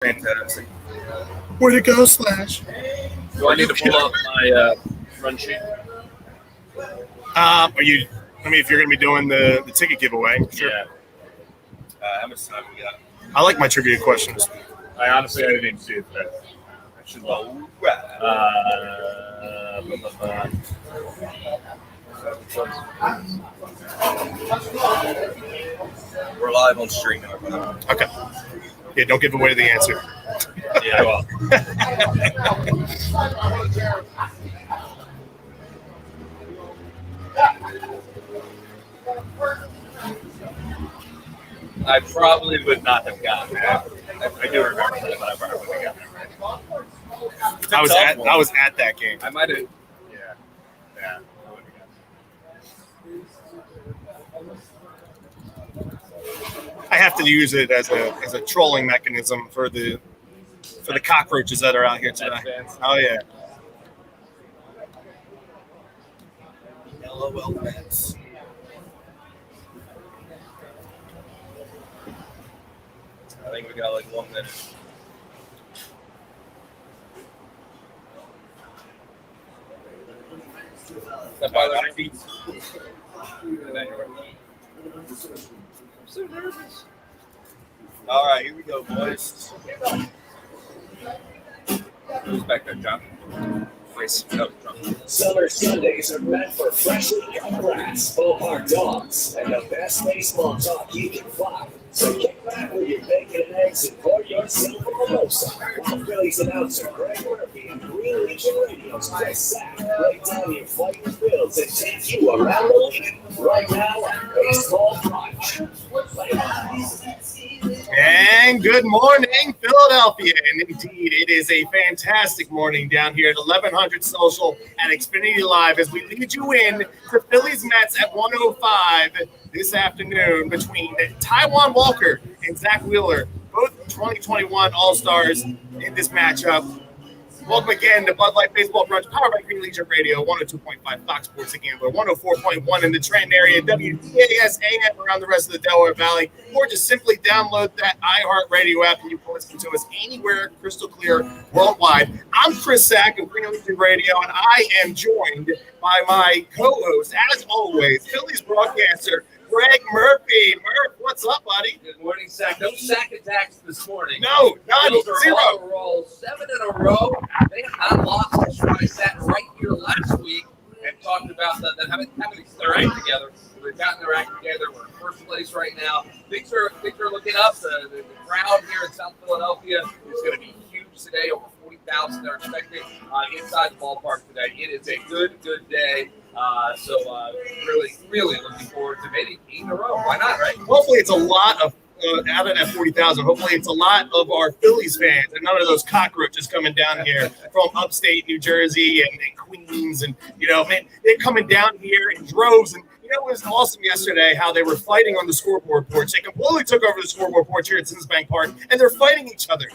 Fantastic. Where'd it go, Slash? Do I need to pull up my run sheet? If you're going to be doing the ticket giveaway, sure. Yeah. How much time we got? I like my trivia questions. I didn't even see it today. I should look. We're live on stream now. Okay. Yeah, don't give away the answer. Yeah, well. I probably would not have gotten that. I do remember that, but I probably would have gotten it. I was at that game. I might have. Yeah. I would have gotten it. I have to use it as a trolling mechanism for the cockroaches that are out here today. Oh yeah. LOL fans. I think we got like 1 minute. That by the feet. I'm so nervous. All right, here we go, boys. Who's back there, John? Summer Sundays are meant for freshly cut grass, ballpark dogs, and the best baseball talk you can find. So kick back with your bacon and eggs and pour yourself a mimosa. While Phillies announcer Gregg and Green Legion Radio's Chris Sack break down your fighting bills and take you around the league. Right now on Baseball Brunch. And good morning, Philadelphia. And indeed, it is a fantastic morning down here at 1100 Social at XFINITY Live as we lead you in to Phillies Mets at 105 this afternoon between Taijuan Walker and Zach Wheeler, both 2021 All-Stars in this matchup. Welcome again to Bud Light Baseball Brunch, powered by Green Legion Radio, 102.5 Fox Sports and Gambler, 104.1 in the Trent area, WDAS AM around the rest of the Delaware Valley, or just simply download that iHeartRadio app and you can listen to us anywhere crystal clear worldwide. I'm Chris Sack of Green Legion Radio, and I am joined by my co-host, as always, Phillies broadcaster, Gregg Murphy. Murph, what's up, buddy? Good morning, Sack. No sack attacks this morning. No, none. Zero. On a roll. 7 in a row. They have not lost. So I sat right here last week and talked about them having their act together. They've gotten their act together. We're in first place right now. Things are looking up. The crowd here in South Philadelphia is going to be huge today. Over 40,000 they're expecting inside the ballpark today. It is a good day. Really looking forward to maybe 8 in a row. Why not, right? Hopefully it's a lot of, out of that 40,000, hopefully it's a lot of our Phillies fans and none of those cockroaches coming down here from upstate New Jersey and Queens. And, man, they're coming down here in droves. And, it was awesome yesterday how they were fighting on the scoreboard porch. They completely took over the scoreboard porch here at Citizens Bank Park, and they're fighting each other.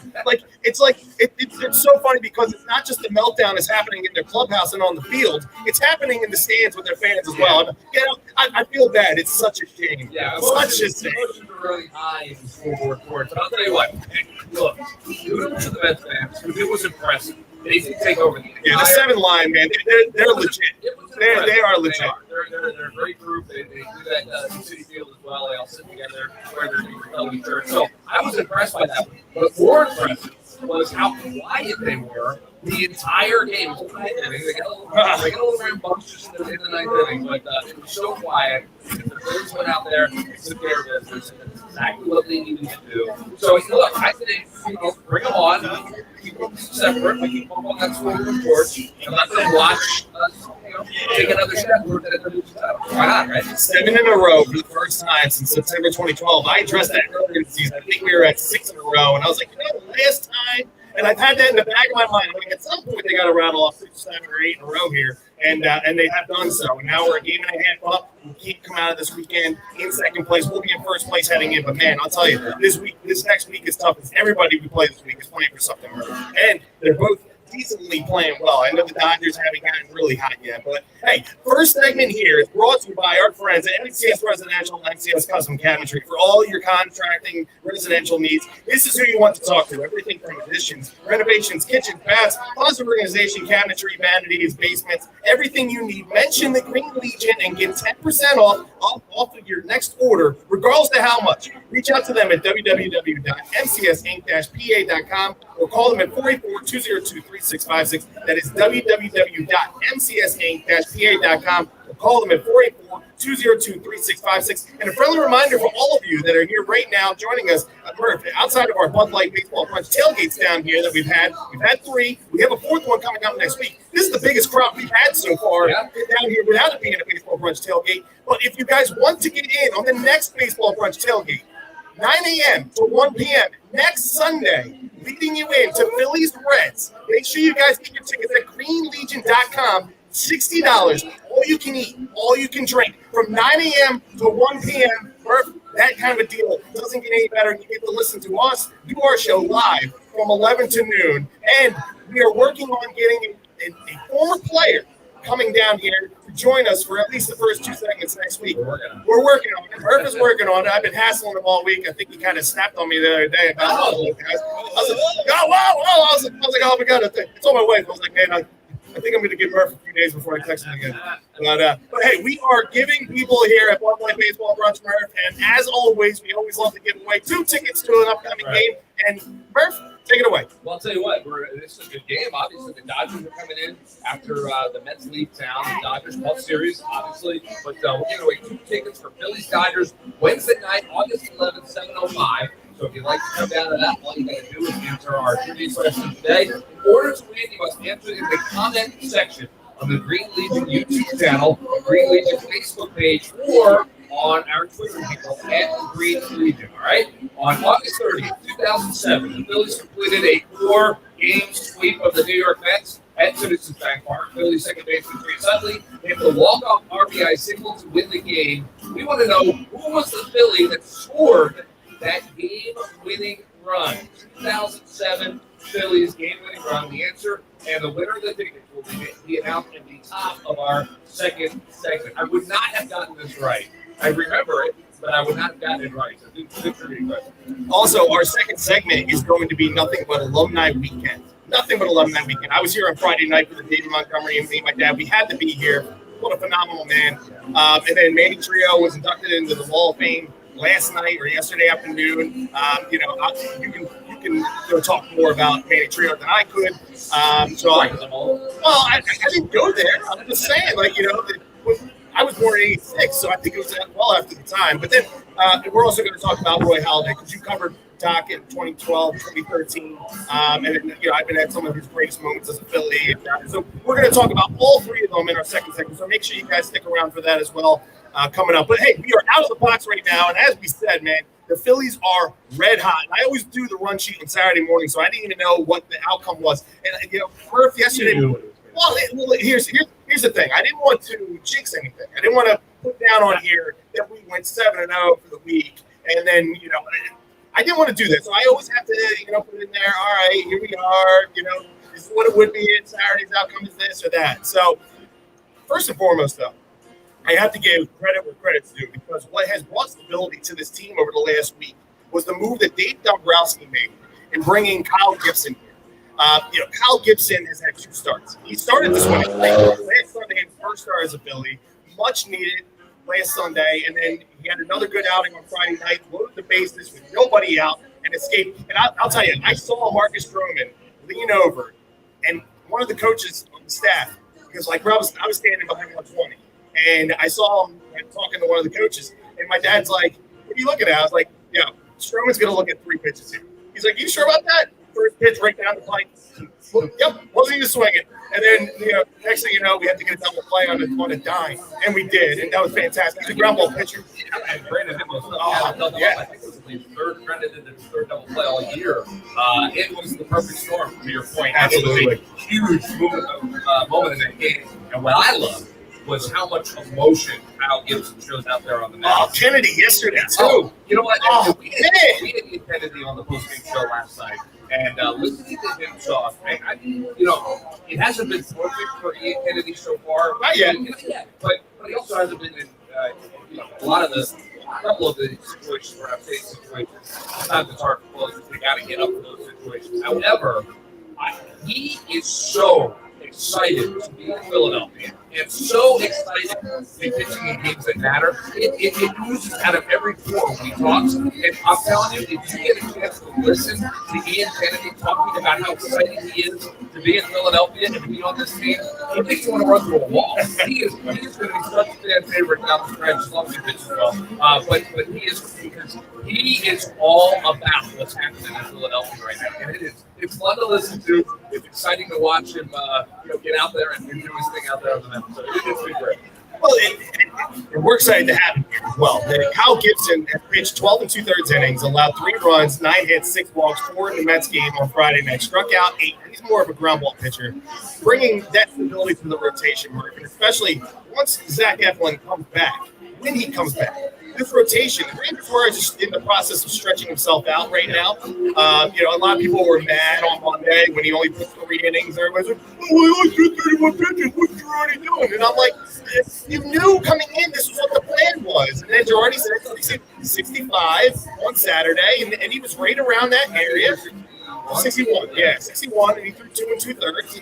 It's so funny because it's not just the meltdown is happening in their clubhouse and on the field. It's happening in the stands with their fans as well. And, I feel bad. It's such a shame. Yeah, such a shame. Emotions are really high in the scoreboard porch. But I'll tell you what. Look, kudos to the Mets fans. It was impressive. They did take over the entire. Yeah, the 7 line, man, they're legit. They are legit. They're a great group. They do that in City Field as well. They all sit together, wear their new Philadelphia shirts. So I was impressed by that. But more impressive was how quiet they were the entire game. It was a ninth inning. They got a little rambunctious in the ninth inning, but it was so quiet. The Phillies went out there and took care of business. That's exactly what they needed to do. So look, I think bring them on. Keep them separate. We keep them on that scoreboard porch and let them watch us. Take another step. Why not, right? 7 in a row for the first time since September 2012. I addressed that earlier in the season. I think we were at 6 in a row, and I was like, last time, and I've had that in the back of my mind. I'm like, at some point they got to rattle off 6, 7, or 8 in a row here, and they have done so. And now we're a game and a half up. We can't come out of this weekend in second place. We'll be in first place heading in, but man, I'll tell you, this next week is tough. Everybody we play this week is playing for something, and they're both decently playing well. I know the Dodgers haven't gotten really hot yet, but hey, first segment here is brought to you by our friends at MCS Residential and MCS Custom Cabinetry for all your contracting residential needs. This is who you want to talk to. Everything from additions, renovations, kitchens, baths, closet organization, cabinetry, vanities, basements, everything you need. Mention the Green Legion and get 10% off of your next order, regardless of how much. Reach out to them at www.mcsinc-pa.com or call them at 484-202-3656. That is www.mcsinc-pa.com. Call them at 484-202-3656. And a friendly reminder for all of you that are here right now joining us outside of our Bud Light Baseball Brunch tailgates down here that we've had 3. We have a 4th one coming up next week. This is the biggest crowd we've had so far down here without it being a Baseball Brunch tailgate. But if you guys want to get in on the next Baseball Brunch tailgate, 9 a.m. to 1 p.m. next Sunday, leading you in to Phillies Reds. Make sure you guys get your tickets at greenlegion.com. $60. All you can eat, all you can drink from 9 a.m. to 1 p.m. That kind of a deal doesn't get any better. You get to listen to us do our show live from 11 to noon. And we are working on getting a former player coming down here to join us for at least the first 2 segments next week. We're working on it. Murph is working on it. I've been hassling him all week. I think he kind of snapped on me the other day about it. Guys. I was like, oh, wow. I was like, oh, my God. It's on my wife. I was like, man, I think I'm going to give Murph a few days before I text him again. But hey, we are giving people here at Bud Light Baseball Brunch, Murph, and as always, we always love to give away 2 tickets to an upcoming game. And Murph, take it away. Well, I'll tell you what, this is a good game. Obviously, the Dodgers are coming in after the Mets leave town. The Dodgers World Series, obviously. But we're giving away 2 tickets for Phillies Dodgers Wednesday night, August 11th, 7:05. So if you'd like to come down to that, all you got to do is answer our trivia question today. In order to win, you must answer in the comment section of the Green Legion YouTube channel, the Green Legion Facebook page, or on our Twitter handle at Green Legion. All right. On August 30th, 2007, the Phillies completed a 4-game sweep of the New York Mets at Citizens Bank Park. Phillies second baseman Chris Utley hit the walk-off RBI single to win the game. We want to know who was the Philly that scored that game-winning run. 2007 Phillies game-winning run. The answer and the winner of the tickets will be announced at the top of our second segment. I would not have gotten this right. I remember it, but I would not have gotten it right. So good trivia question. Also, our second segment is going to be nothing but alumni weekend. Nothing but alumni weekend. I was here on Friday night for the David Montgomery and me and my dad. We had to be here. What a phenomenal man. And then Manny Trio was inducted into the Wall of Fame last night or yesterday afternoon. You can talk more about Manny Trio than I could. I didn't go there. I'm just saying, I was born in '86, so I think it was well after the time. But then we're also going to talk about Roy Halladay because you covered Doc in 2012, 2013, and I've been at some of his greatest moments as a Philly. So we're going to talk about all 3 of them in our second segment. So make sure you guys stick around for that as well. Coming up. But hey, we are out of the box right now. And as we said, man, the Phillies are red hot. And I always do the run sheet on Saturday morning, so I didn't even know what the outcome was. And, Murph yesterday. Well, here's the thing. I didn't want to jinx anything. I didn't want to put down on here that we went 7-0 for the week. And then, I didn't want to do that. So I always have to, put in there, all right, here we are. This is what it would be. And Saturday's outcome is this or that. So first and foremost, though, I have to give credit where credit's due because what has brought stability to this team over the last week was the move that Dave Dombrowski made in bringing Kyle Gibson here. Kyle Gibson has had 2 starts. He started this one last Sunday, his first start as a Philly, much needed last Sunday, and then he had another good outing on Friday night, loaded the bases with nobody out, and escaped. And I'll tell you, I saw Marcus Stroman lean over, and one of the coaches on the staff, because I was standing behind 120. And I saw him talking to one of the coaches, and my dad's like, "What are you looking at?" I was like, "Yeah, Stroman's going to look at 3 pitches here." He's like, "You sure about that?" First pitch right down the pipe. Yep, wasn't even swinging. And then, next thing you know, we had to get a double play on a dime, and we did, and that was fantastic. He's a ground ball pitcher. And Brandon did I think it was his Brandon did his 3rd double play all year. It was the perfect storm, to your point. Absolutely. It was a huge moment in that game. And what I loved was how much emotion Kyle Gibson shows out there on the mound. Kennedy yesterday, too. Oh, you know what? Oh, we had Kennedy on the postgame show last night. And listening to him talk, it hasn't been perfect for Ian Kennedy so far. Not yet. But he also hasn't been in a lot of a couple of the situations where I've faced situations. Sometimes it's hard for close. They got to get up for those situations. However, he is so excited to be in Philadelphia and so excited to be pitching in games that matter. It oozes out of every pore when he talks. And I'm telling you, if you get a chance to listen to Ian Kennedy talking about how excited he is to be in Philadelphia and to be on this team, it makes you want to run through a wall. He is going to be such a fan favorite down the stretch as long as he pitches well. But he is because he is all about what's happening in Philadelphia right now, and it's fun to listen to. It's exciting to watch him, get out there and do his thing out there on the mound. So it's been great. Well, and we're excited to have him here as well. Kyle Gibson has pitched 12 and 2/3 innings, allowed 3 runs, 9 hits, 6 walks, 4 in the Mets game on Friday night. Struck out 8. He's more of a ground ball pitcher, bringing that stability to the rotation, and especially once Zach Eflin comes back. When he comes back, this rotation, Randy Suarez is in the process of stretching himself out right now. A lot of people were mad on Monday when he only put 3 innings. Everybody's like, "Oh, I only threw 31 pitches. What you already doing?" And I'm like, you knew coming in this was what the plan was. And then Girardi said 65 on Saturday, and he was right around that area. 61, yeah, 61, and he threw 2 2/3.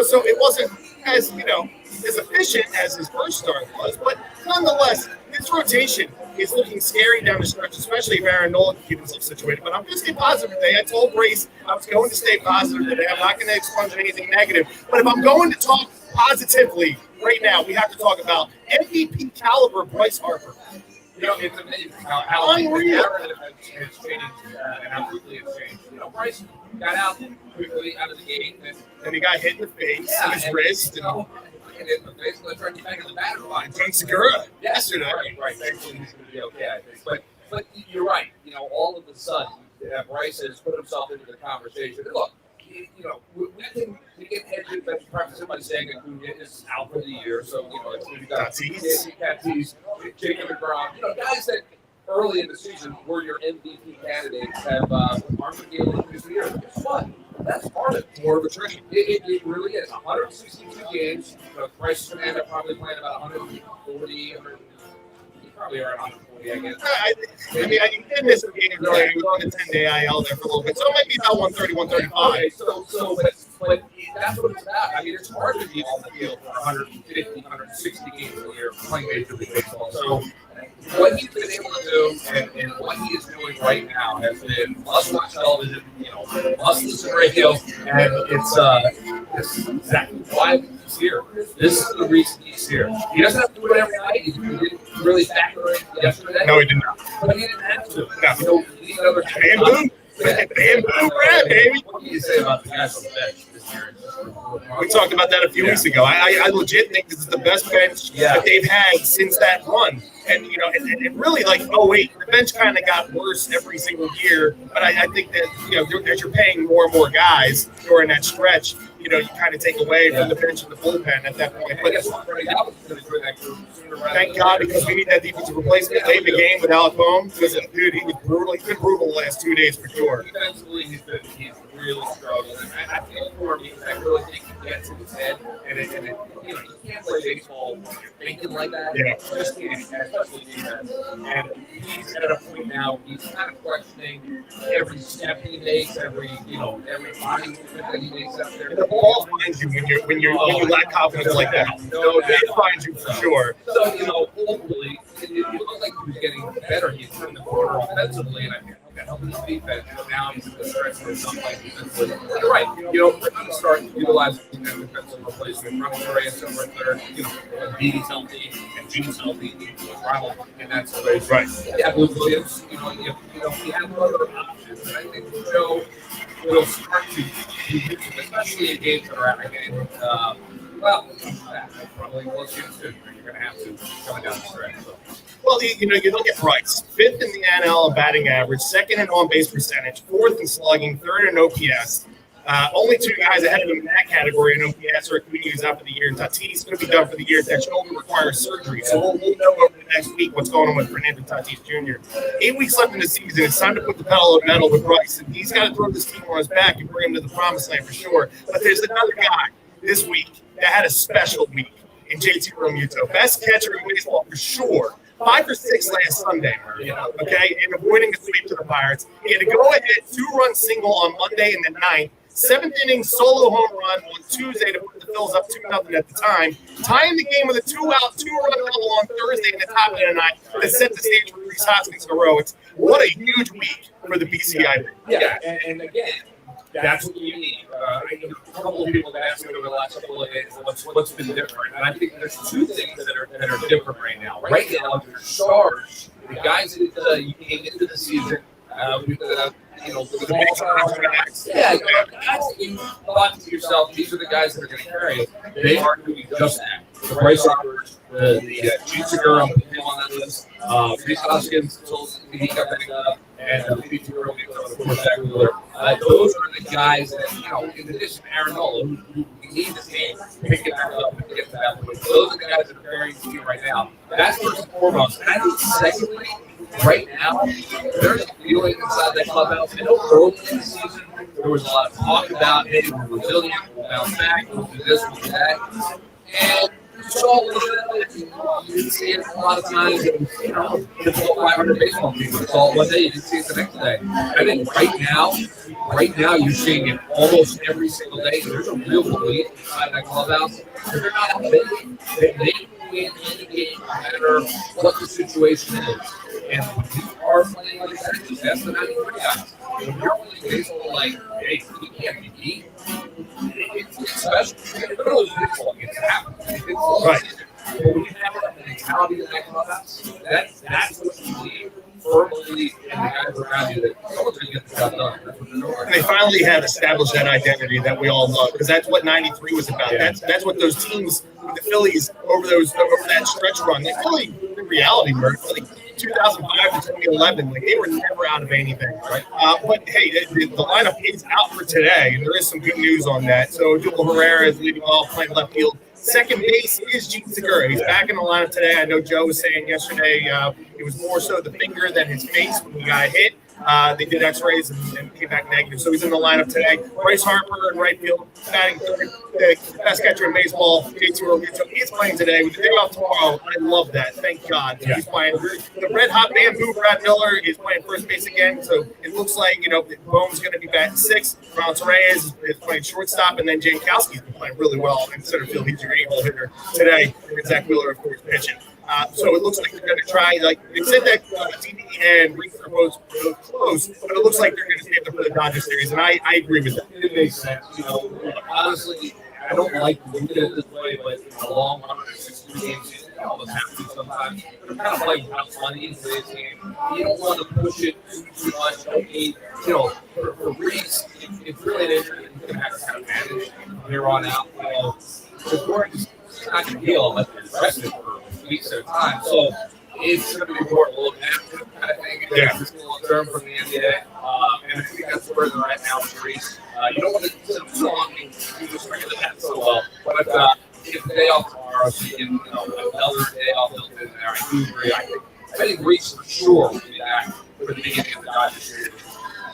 So it wasn't as efficient as his first start was, but nonetheless, this rotation is looking scary down the stretch, especially if Aaron Nola can keep himself situated. But I'm going to stay positive today. I told Grace I was going to stay positive today. I'm not going to expunge anything negative. But if I'm going to talk positively right now, we have to talk about MVP caliber Bryce Harper. It's amazing how unreal has changed and how quickly it's changed. Bryce got out quickly out of the gate, and he got hit in the face, his wrist, and hit in the face, and tried to bang in the batter line. Tate Segura yesterday. Right. Thankfully, he's going to be okay, I think. But you're right. All of a sudden, Bryce has put himself into the conversation. And look, we can hedge it. That's practice by saying Acuna is out for the year. So it's going to be Tatis, Jacob DeGrom. Guys that early in the season were your MVP candidates aren't going to be able to this year. Guess what? That's part of it. More of a trend. It really is. 162 games. Bryce is going to end up probably playing about 140, probably around 140, I guess. I did miss a game earlier. He was on the 10-day IL there for a little bit. So it might be about 130, 135. Okay, but that's what it's about. It's hard to be on the field for 150, 160 games a year playing Major League Baseball. So what he's been able to do and what he is doing right now has been must-watch television, must-listen radio, and it's exactly why he's here. This is the reason he's here. He doesn't have to do it every night. He didn't really factor in yesterday. No, he did not. But he didn't have to. No. Bamboo, baby. What do you say about the guys on the bench this year? We talked about that a few weeks ago. I legit think this is the best bench that they've had since that run. And, and really, the bench kind of got worse every single year. But I think that, as you're paying more and more guys during that stretch, you kind of take away from the bench and the bullpen at that point. But thank God, because we need that defensive replacement late in the game with Alec Bohm. Because, dude, he was brutal. He's been brutal the last 2 days for sure. Defensively, he's really struggling. And I feel for him because I really think he gets in his head. And you can't play baseball when you're thinking like that. Yeah. Just can't, especially defense. And he's at a point now, he's kind of questioning every step he makes, every body movement that he makes out there. And the ball finds you when you lack confidence like that. No, it finds you for sure. So, hopefully, it looks like he was getting better. He turned the corner offensively, and I think that helped his defense. Now he's in the stretch where something like defensively. You're right. We're going to start utilizing that defensive replacement. Ramirez over third. Beatty's healthy, and Gene's healthy. Rival in that situation. Right. Yeah, Blue Williams. We have other options, and I think Joe will start to be useful, especially in games that are at a game. Probably most games too. You're going to have to coming down the stretch. So. Well, you look at Bryce, 5th in the NL in batting average, 2nd in on-base percentage, 4th in slugging, 3rd in OPS. Only two guys ahead of him in that category in OPS are communities out for the year. And Tatis going to be done for the year. That shoulder requires surgery. So we'll know over the next week what's going on with Fernando Tatis Jr. 8 weeks left in the season. It's time to put the pedal to the metal with Bryce. And he's got to throw this team on his back and bring him to the promised land for sure. But there's another guy this week that had a special week in JT Realmuto. Best catcher in baseball for sure. 5 for 6 last Sunday, okay, and avoiding a sweep to the Pirates. He had a go-ahead 2-run single on Monday in the 9th. 7th inning solo home run on Tuesday to put the Phils up 2-0 at the time, tying the game with a 2-out, 2-run double on Thursday in the top of the ninth that set the stage for Rhys Hoskins' heroics. What a huge week for the BCI. Yeah, and again, that's what you need. A couple of people have asked me over the last couple of days what's been different, and I think there's two things that are different right now. Right now, your stars, the guys that you came into the season with the guys that you thought to yourself, these are the guys that are going to carry it. They are doing just that. The Bryce Roberts, the Gene Segura on that list, Rhys Hoskins until he got picked up, and the P2 early, of course, Zach Wheeler. Those are the guys that, in addition to Aaron Nola, who need to see pick it back up and get to that point. Those are the guys that are carrying the team right now. That's first and foremost. And I think secondly, right now, there's a feeling inside that clubhouse. I know early in the season, there was a lot of talk about, hey, we're resilient, we'll bounce back, we'll do this, we'll do that. And so you see it a lot of times in, the 500 baseball team. It's all one day, you can see it the next day. I think right now you're seeing it almost every single day. There's a real belief inside that clubhouse. They're not outdated. They win any game no matter what the situation is. And when you are playing like that, that's the 93 guys. When you're playing baseball like, hey, we can't be beat. It's special. It's happening. Right. But when you have that mentality in that clubhouse, that's what you need. Firmly in the guys around you that someone's going to get the job done. That's what they're doing. They finally have established that identity that we all love, because that's what 93 was about. Yeah. That's what those teams, the Phillies, over that stretch run, like really in reality, like 2005 to 2011, like they were never out of anything. Right. But hey, the lineup is out for today, and there is some good news on that. So Joel Herrera is leading off, playing left field. Second base is Gene Segura. He's back in the lineup today. I know Joe was saying yesterday it was more so the finger than his face when he got hit. They did x-rays and came back negative. So he's in the lineup today. Bryce Harper in right field, batting third, the best catcher in baseball, JT Realmuto. He's playing today with the day off tomorrow. I love that. Thank God. Yeah. He's playing. The red hot bamboo, Brad Miller, is playing first base again. So it looks like, Bone's going to be batting sixth. Ronald Reyes is playing shortstop. And then Jankowski's been playing really well in center field. He's your 8-hole hitter today. And Zach Wheeler, of course, pitching. So it looks like they're going to try, like they said that TV and Reese are both close, but it looks like they're going to save them for the Dodgers series, and I agree with that. It makes sense. Honestly, I don't like to do it this way, but in a long 162 game season, you almost have to sometimes. They're kind of like how funny in today's game. You don't want to push it too much. You don't need, for Reese, it's really an injury. You're going to have to kind of manage from here on out. The Gordon is not going to heal unless you're rested for weeks at a time. So it's going to be more of a look after kind of thing. It's long term from the NBA. And I think that's where they're at now with Reese. You don't want to sit too long and you just regular that so well. But if the day off tomorrow, so you get another day off built in there, I do agree. I think Reese for sure will be back for the beginning of the Dodgers series.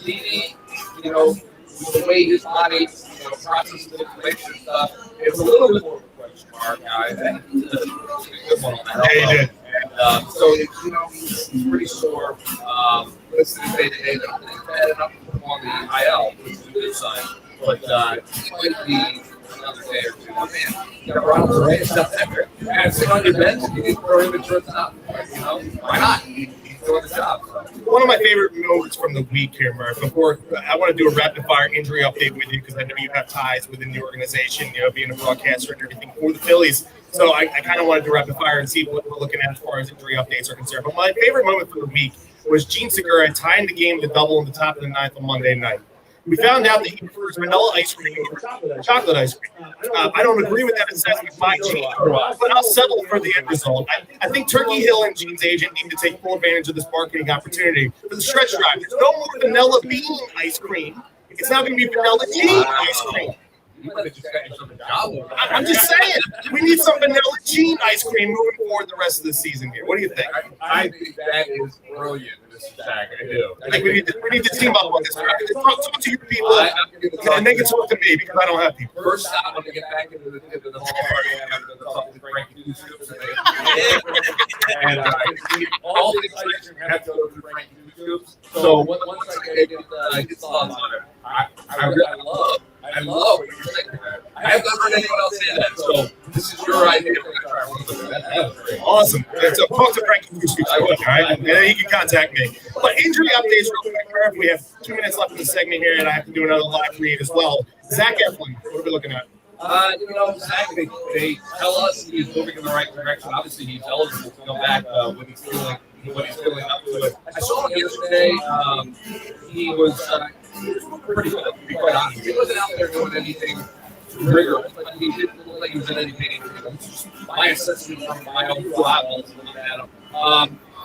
TV, the way his body processes the information stuff, it's a little bit more of a question mark. I think he's a good one on that. Yeah, he did. And so he's pretty sore. Listening to day-to-day, I don't think it's bad enough to put him on the IL, which is a good sign. But he might be another day or two. Oh, man, you got Ronald Reyes stuff there. And sit on your bench and you can throw him in shortstop. Why not? He's doing the job. So. One of my favorite moments from the week here, Murph, before I want to do a rapid-fire injury update with you because I know you have ties within the organization, being a broadcaster and everything for the Phillies. So I kind of wanted to rapid-fire and see what we're looking at as far as injury updates are concerned. But my favorite moment from the week was Gene Segura tying the game to double in the top of the ninth on Monday night. We found out that he prefers vanilla ice cream over chocolate ice cream. I don't agree with that assessment by Gene, but I'll settle for the end result. I think Turkey Hill and Gene's agent need to take full advantage of this marketing opportunity for the stretch drive. There's no more vanilla bean ice cream It's now going to be vanilla G ice cream. You might have just got yourself a job. I'm just saying, we need some vanilla G ice cream moving forward the rest of the season here. What do you think? I think that is brilliant, Mr. Jack. I do. I think we need to team up on this. Talk to your people, and they can talk to me because I don't have people. First stop, when I get back into the hall party, I'm going to talk to Frankie News Scoops. And all the ice cream have to go through Frankie News Scoops. So once I get thoughts on it, I love what you're saying there. I have not heard anyone else say that. So this is your idea. Awesome. So talk to Frankie News Scoops. All right, and then he can contact me. But injury updates real quick, Irv. We have 2 minutes left in the segment here, and I have to do another live read as well. Zach Eflin, what are we looking at? Zach, they tell us he's moving in the right direction. Obviously, he's eligible to come back when he's feeling up to it. I saw him yesterday. He was pretty good, to be quite honest. He wasn't out there doing anything rigorous, but he didn't look like he was in any pain. My assessment from my own eyeballs looking at him.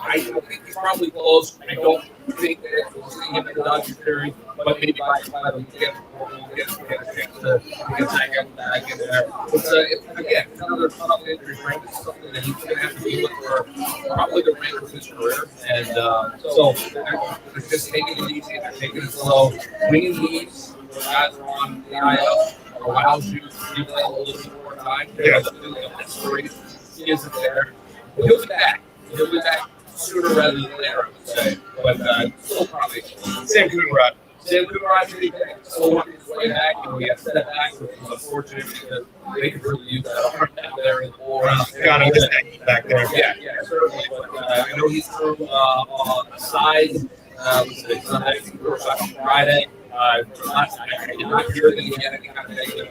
I think he's probably close. I don't think that we'll see him in the Dodger series, but maybe by the weekend we'll get a chance to get back in there. It's again, another tough injury for him. It's something that he's going to have to deal with for probably the rest of his career. And so they're just taking it easy. They're taking it slow. Winning leads, the guys are on the IL, allows you to give them a little bit more time. Yeah. He isn't there. He'll be back. He'll be back sooner rather than later, I would say. But still probably. Sam Coonrod. Sam Coonrod, still working his way back. He had setbacks, which was unfortunate because they could really use that arm back there in the ball around. Got him back there. Yeah, certainly. But I know he's through on the side. Sunday, Friday. I did not hear that he had any kind of negative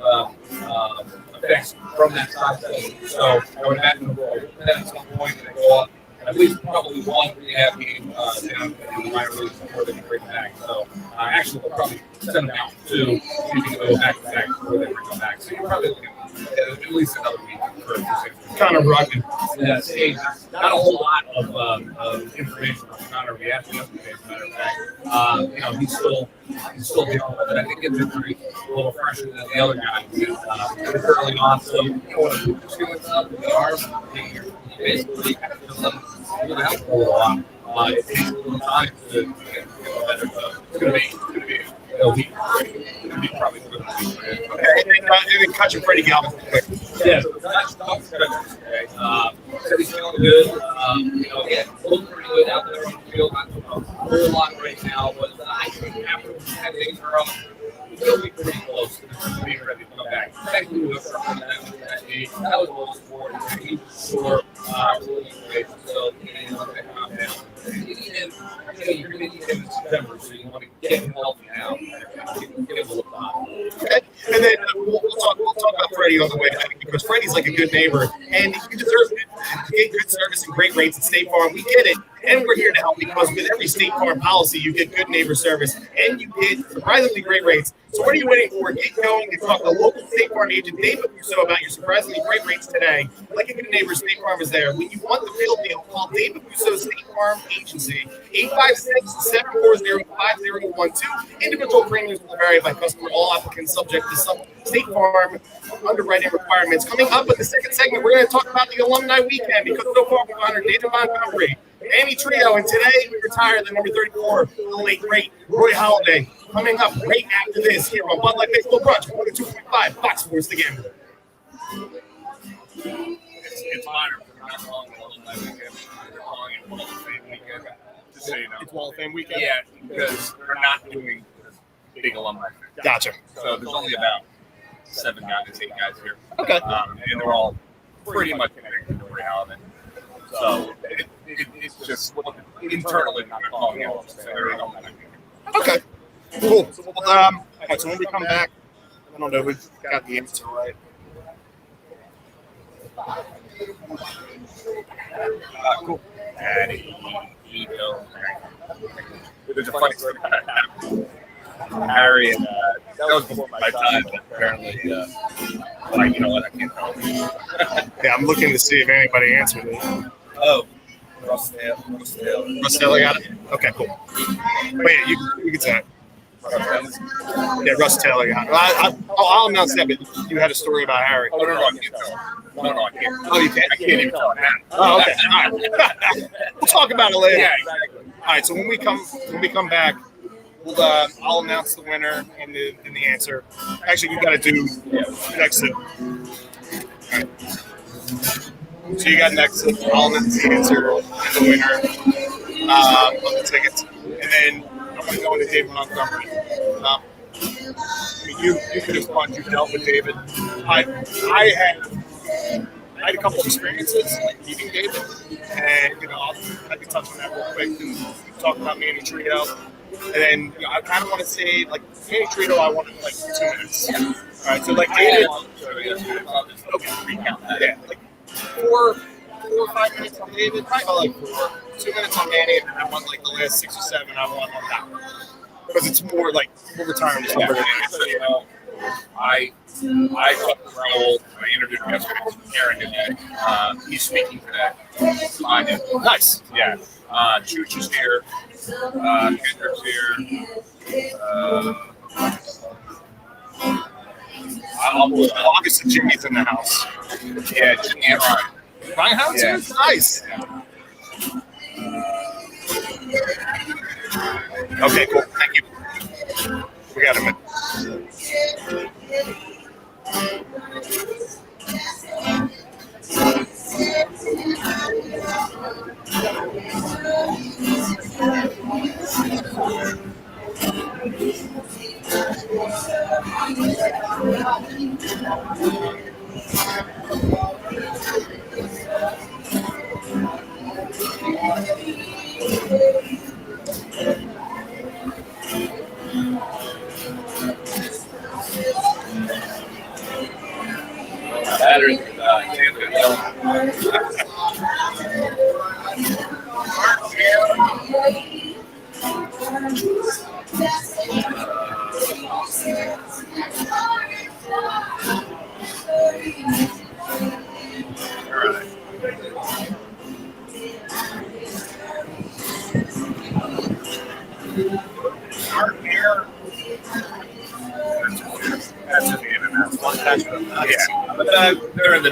effects from that side session. So I would imagine that at some point they go up. At least probably one rehab game down in the minor leagues before they can bring back. So actually, they'll probably send them out to go back to back before they bring them back. So you're probably looking at least another week for 6 Connor Brogdon. Not a whole lot of information on Connor. We asked him yesterday, as a matter of fact. He's still dealing with it. I think his injury a little fresher than the other guy. It's early on, so when just feeling up with the arm, basically really help a lot. It takes a little time to get better. So it's going to be probably good. Okay, and then catch a Freddie Galvin. Yeah, so that's today. Said he's feeling good. Again, looking pretty good out there on the field. Not a whole lot right now, but I think after 10 days in a row, he'll be pretty close to being ready to come back. Technically, with something that was the most important. He's sure really great. So, calm down. You're going to need him in September, so you want to get him healthy now. Give him a little time. Okay. And then we'll talk about Freddie on the way back because Freddie's like a good neighbor, and he deserves to get good service and great rates at State Farm. We get it, and we're here to help because with every State Farm policy, you get good neighbor service, and you get surprisingly great rates. So what are you waiting for? Get going and talk to local State Farm agent David Russo about your surprisingly great rates today. Like a good neighbor, State Farm is there. When you want the real deal, call David Russo State Farm Agency, 856-740-5012. Individual premiums will vary by customer. All applicants subject to some State Farm underwriting requirements. Coming up in the second segment, we're going to talk about the alumni weekend because so far we've honored David Montgomery, Annie Trio, and today we retire the number 34, the late great Roy Halladay. Coming up right after this here on Bud Light Baseball Brunch, 2.5 Fox Sports The Gambler. It's minor for not calling it alumni weekend. They're calling it Hall of Fame weekend. Just so you know. It's Hall of Fame weekend? Yeah, because they're not doing this big alumni thing. Gotcha. So there's only about 8 guys here. Okay. And they're all pretty much connected to Roy Halladay. So it's just internally not calling it alumni weekend. Okay. Cool. So, all right, so when we come back, I don't know, we've got the answer right. Cool. There's a funny story about that. Harry and that was before my time, but apparently, you know what, I can't tell you. Yeah, I'm looking to see if anybody answered it. Oh, Russ Taylor. Russ Taylor got it? Okay, cool. Wait, you can say it. Yeah, Russ Taylor got it. I'll announce that, but you had a story about Harry. Oh, no, I can't tell. No, I can't. Oh, you can't? I can't even tell that. Oh, okay. All right. We'll talk about it later. Yeah, exactly. All right. So when we come back, I'll announce the winner and the answer. Actually, you got to do next sip. All right. So you got next sip. I'll announce the answer and the winner of the tickets, and then I'm going to go into David Montgomery. You could have fun. You dealt with David. I had a couple of experiences like meeting David, and I can touch on that real quick and talk about Manny Trio. And then I kind of want to say like Manny Trio, I wanted like 2 minutes. All right, so like David. Okay, recount that. Yeah, like 4 or 5 minutes on David, probably like 4. 2 minutes on Manny, and then I want like the last 6 or 7 I want on that one. Because it's more like overtime. So, I took the role. I interviewed him yesterday. Aaron today. He's speaking today. Nice. Yeah. Chooch is here. Kendrick's here. Obviously, Jimmy's in the house. Yeah, Jimmy and Ryan. My house? Yeah. Nice. Okay, cool. Thank you. We got him in. Batteries. Yeah, but they're in the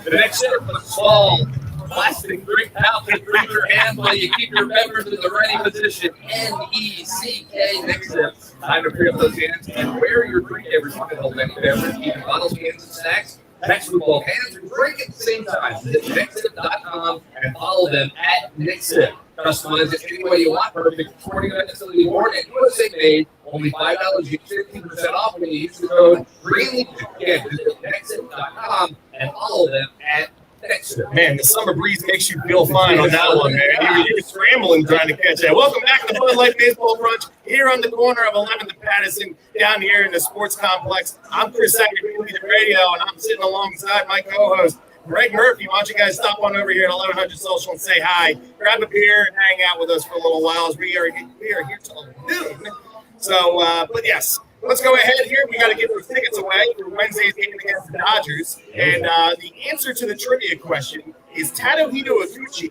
The next step was small plastic drink pouch and drink your hand while you keep your members in the ready position. NECK next step. Time to free up those hands and wear your drink every time. Hold any beverage, even bottles, cans, and snacks. Text with both hands and drink at the same time. Visit nextip.com and follow them at Nextip. Customize it any way you want. Perfect sporting event facility board and USA made. Only $5. You get 15% off when you use the code GREENLEAF. Again, visit nextip.com and follow them at Nextip. Man, the summer breeze makes you feel fine on that one, man. You were scrambling trying to catch that. Welcome back to Bud Light Baseball Brunch here on the corner of 11th and Patterson down here in the sports complex. I'm Chris Sackett, the radio, and I'm sitting alongside my co-host, Gregg Murphy. Why don't you guys stop on over here at 1100 Social and say hi, grab a beer, and hang out with us for a little while as we are here till noon. So, but yes, let's go ahead here. We got to get those tickets away for Wednesday's game against the Dodgers. And the answer to the trivia question is Tadahito Iguchi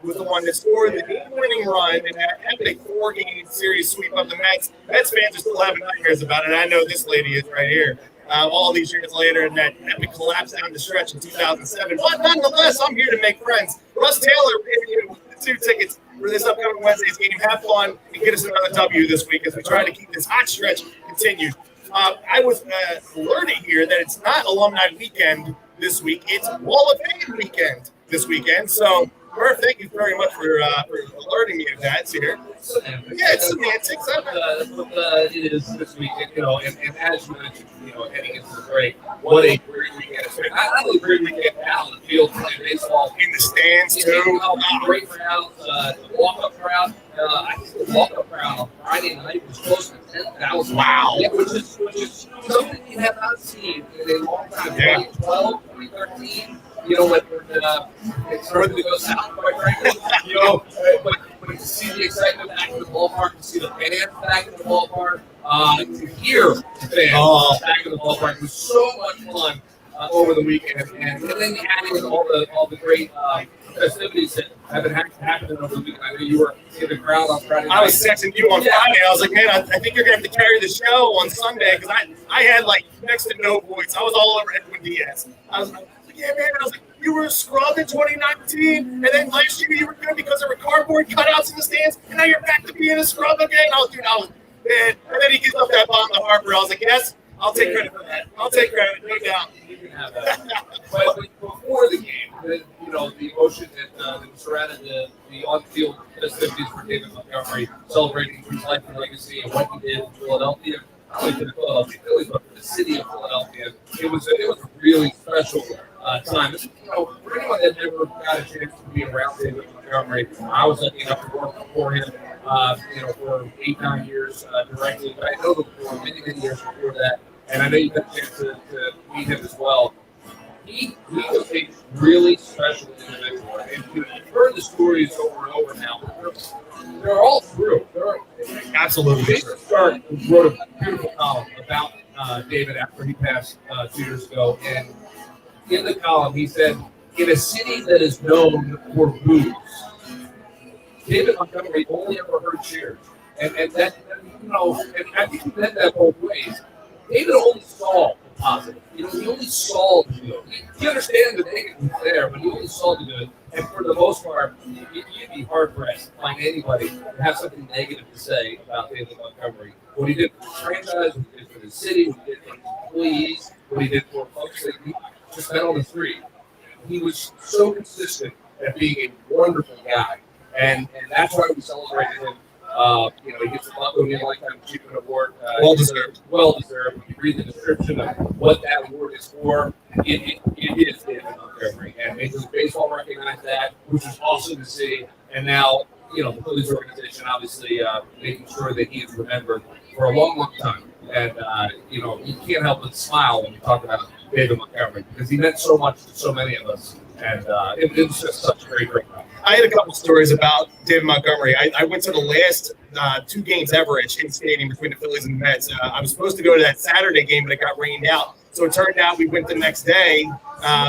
was the one that scored the game-winning run in that epic 4-game series sweep of the Mets. Mets fans are still having nightmares about it. I know this lady is right here. All these years later, and that epic collapse down the stretch in 2007. But nonetheless, I'm here to make friends. Russ Taylor gave you the 2 tickets for this upcoming Wednesday's game. Have fun and get us another W this week as we try to keep this hot stretch continued. I was alerted here that it's not alumni weekend this week. It's Wall of Fame weekend this weekend. So, Murph, thank you very much for alerting me of that. It's here. Yeah, it's semantics. That's what it is this weekend, and as you mentioned, heading into the break, what a great weekend. Not only a great weekend out on the field playing baseball. In the stands, too. Great crowd, the walk-up crowd. I think the walk-up crowd on Friday night was close to 10,000. Wow. Yeah, which is something you have not seen in a long time. 2012, 2013. When it started to go south, quite frankly, but to see the excitement back in the ballpark, to see the fans back in the ballpark, to hear the fans back in the ballpark was so much fun over the weekend. And then adding all the great festivities that have been happening over the weekend. I know you were in the crowd on Friday night. I was texting you on Friday. I was like, man, I think you're going to have to carry the show on Sunday because I had like next to no voice. I was all over Edwin Diaz. I was like, yeah, man. I was like, you were scrubbed in 2019, and then last year you were good because there were cardboard cutouts in the stands, and now you're back to being a scrub again. Man. And then he gives up that bomb to Harper. I was like, yes, I'll take credit for that. I'll take credit, no doubt. You can have that. But before the game, the emotion that surrounded the on-field festivities for David Montgomery, celebrating his life and legacy and what he did in Philadelphia, not only for the Philadelphia Phillies, but for the city of Philadelphia. It was a really special time. For anyone that never got a chance to be around David Montgomery, I was lucky enough to work for him, for 8-9 years directly. But I know him for many years before that, and I know you got a chance to meet him as well. He was a really special individual, and you've heard the stories over and over now. They're all true. Absolutely. Jason Stark wrote a beautiful column about David after he passed 2 years ago, and in the column he said, "In a city that is known for booze, David Montgomery only ever heard cheers," and that and I think he meant that both ways. David only saw the positive. He only saw the good. He understands the negative there, but he only saw the good. And for the most part, you'd be hard-pressed to find anybody that has something negative to say about David Montgomery. What he did for the franchise, what he did for the city, what he did for his employees, what he did for folks that he just met on the street. He was so consistent at being a wonderful guy. And that's why we celebrated him. He gets a Buffalo Lifetime Achievement Award. Well deserved. Well deserved. If you read the description of what that award is for, it is David Montgomery. And Major League Baseball recognized that, which is awesome to see. And now, the Phillies organization obviously making sure that he is remembered for a long, long time. And, you can't help but smile when you talk about David Montgomery because he meant so much to so many of us. And it was just such a great time. I had a couple stories about David Montgomery. I went to the last 2 games ever at Shea Stadium between the Phillies and the Mets. I was supposed to go to that Saturday game, but it got rained out. So it turned out we went the next day.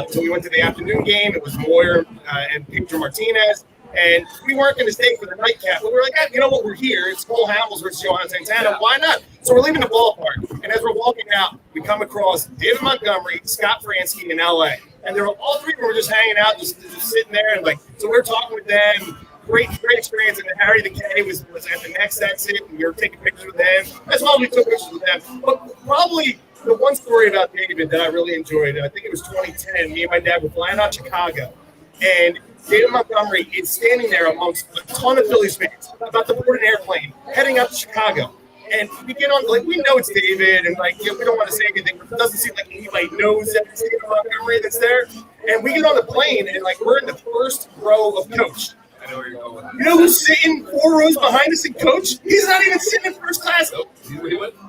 So we went to the afternoon game. It was Moyer and Pedro Martinez. And we weren't going to stay for the nightcap. But we were like, you know what? We're here. It's Cole Hamels versus Johan Santana. Why not? So we're leaving the ballpark. And as we're walking out, we come across David Montgomery, Scott Fransky in L.A. And they were all three were just hanging out, just sitting there. And so we were talking with them. Great experience. And then Harry the K was at the next exit. And we were taking pictures with them. As well, we took pictures with them. But probably the one story about David that I really enjoyed, I think it was 2010. Me and my dad were flying out Chicago. And David Montgomery is standing there amongst a ton of Phillies fans about to board an airplane heading up to Chicago. And we get on, we know it's David, and we don't want to say anything, but it doesn't seem like anybody knows that it's David Montgomery that's there. And we get on the plane, and we're in the first row of coach. I know where you're going with that. You know who's sitting 4 rows behind us in coach? He's not even sitting in first class.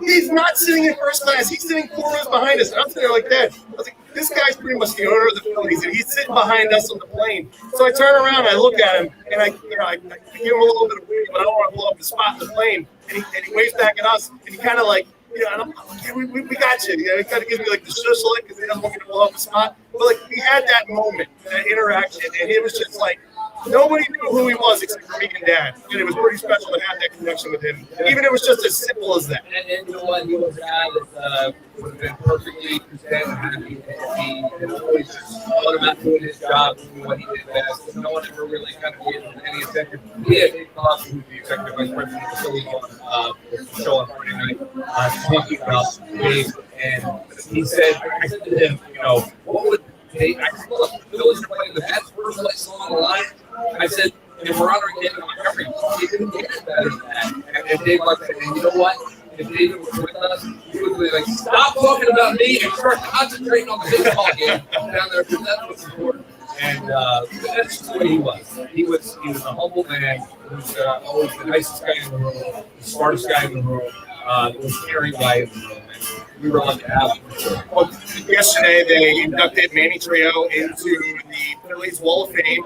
He's not sitting in first class. He's sitting 4 rows behind us. And I'm sitting there like that. I was like, this guy's pretty much the owner of the Phillies, and he's sitting behind us on the plane. So I turn around, and I look at him, and I give him a little bit of wave, but I don't want to blow up the spot in the plane. And he waves back at us, and he kind of and I'm like, yeah, we got you. He kind of gives me the shush lick because he doesn't want me to blow up the spot. But we had that moment, that interaction, and it was just nobody knew who he was except for me and Dad. And it was pretty special to have that connection with him. Even if it was just as simple as that. And you know what? He was a guy that would have been perfectly content and happy if he always just thought about doing his job, doing what he did best. No one ever really kind of gave him any attention. He had Dave Klopp, who's the executive vice president of the Phillies on the show on Friday night, talking about Dave. And he said, I said to him, what would Dave, I said, look, the Phillies are playing the best first place on the line. I said, and we're honoring David Montgomery. He didn't get better than that. And Dave liked that. And you know what? If David was with us, he would be like, stop talking about me and start concentrating on the baseball game down there because that's what's important. And that's just the way he was. He was a humble man. He was always the nicest guy in the room, the smartest guy in the room, the most caring guy in the room. And we were lucky to have him. Well, yesterday, they inducted Manny Trio into the Phillies Wall of Fame.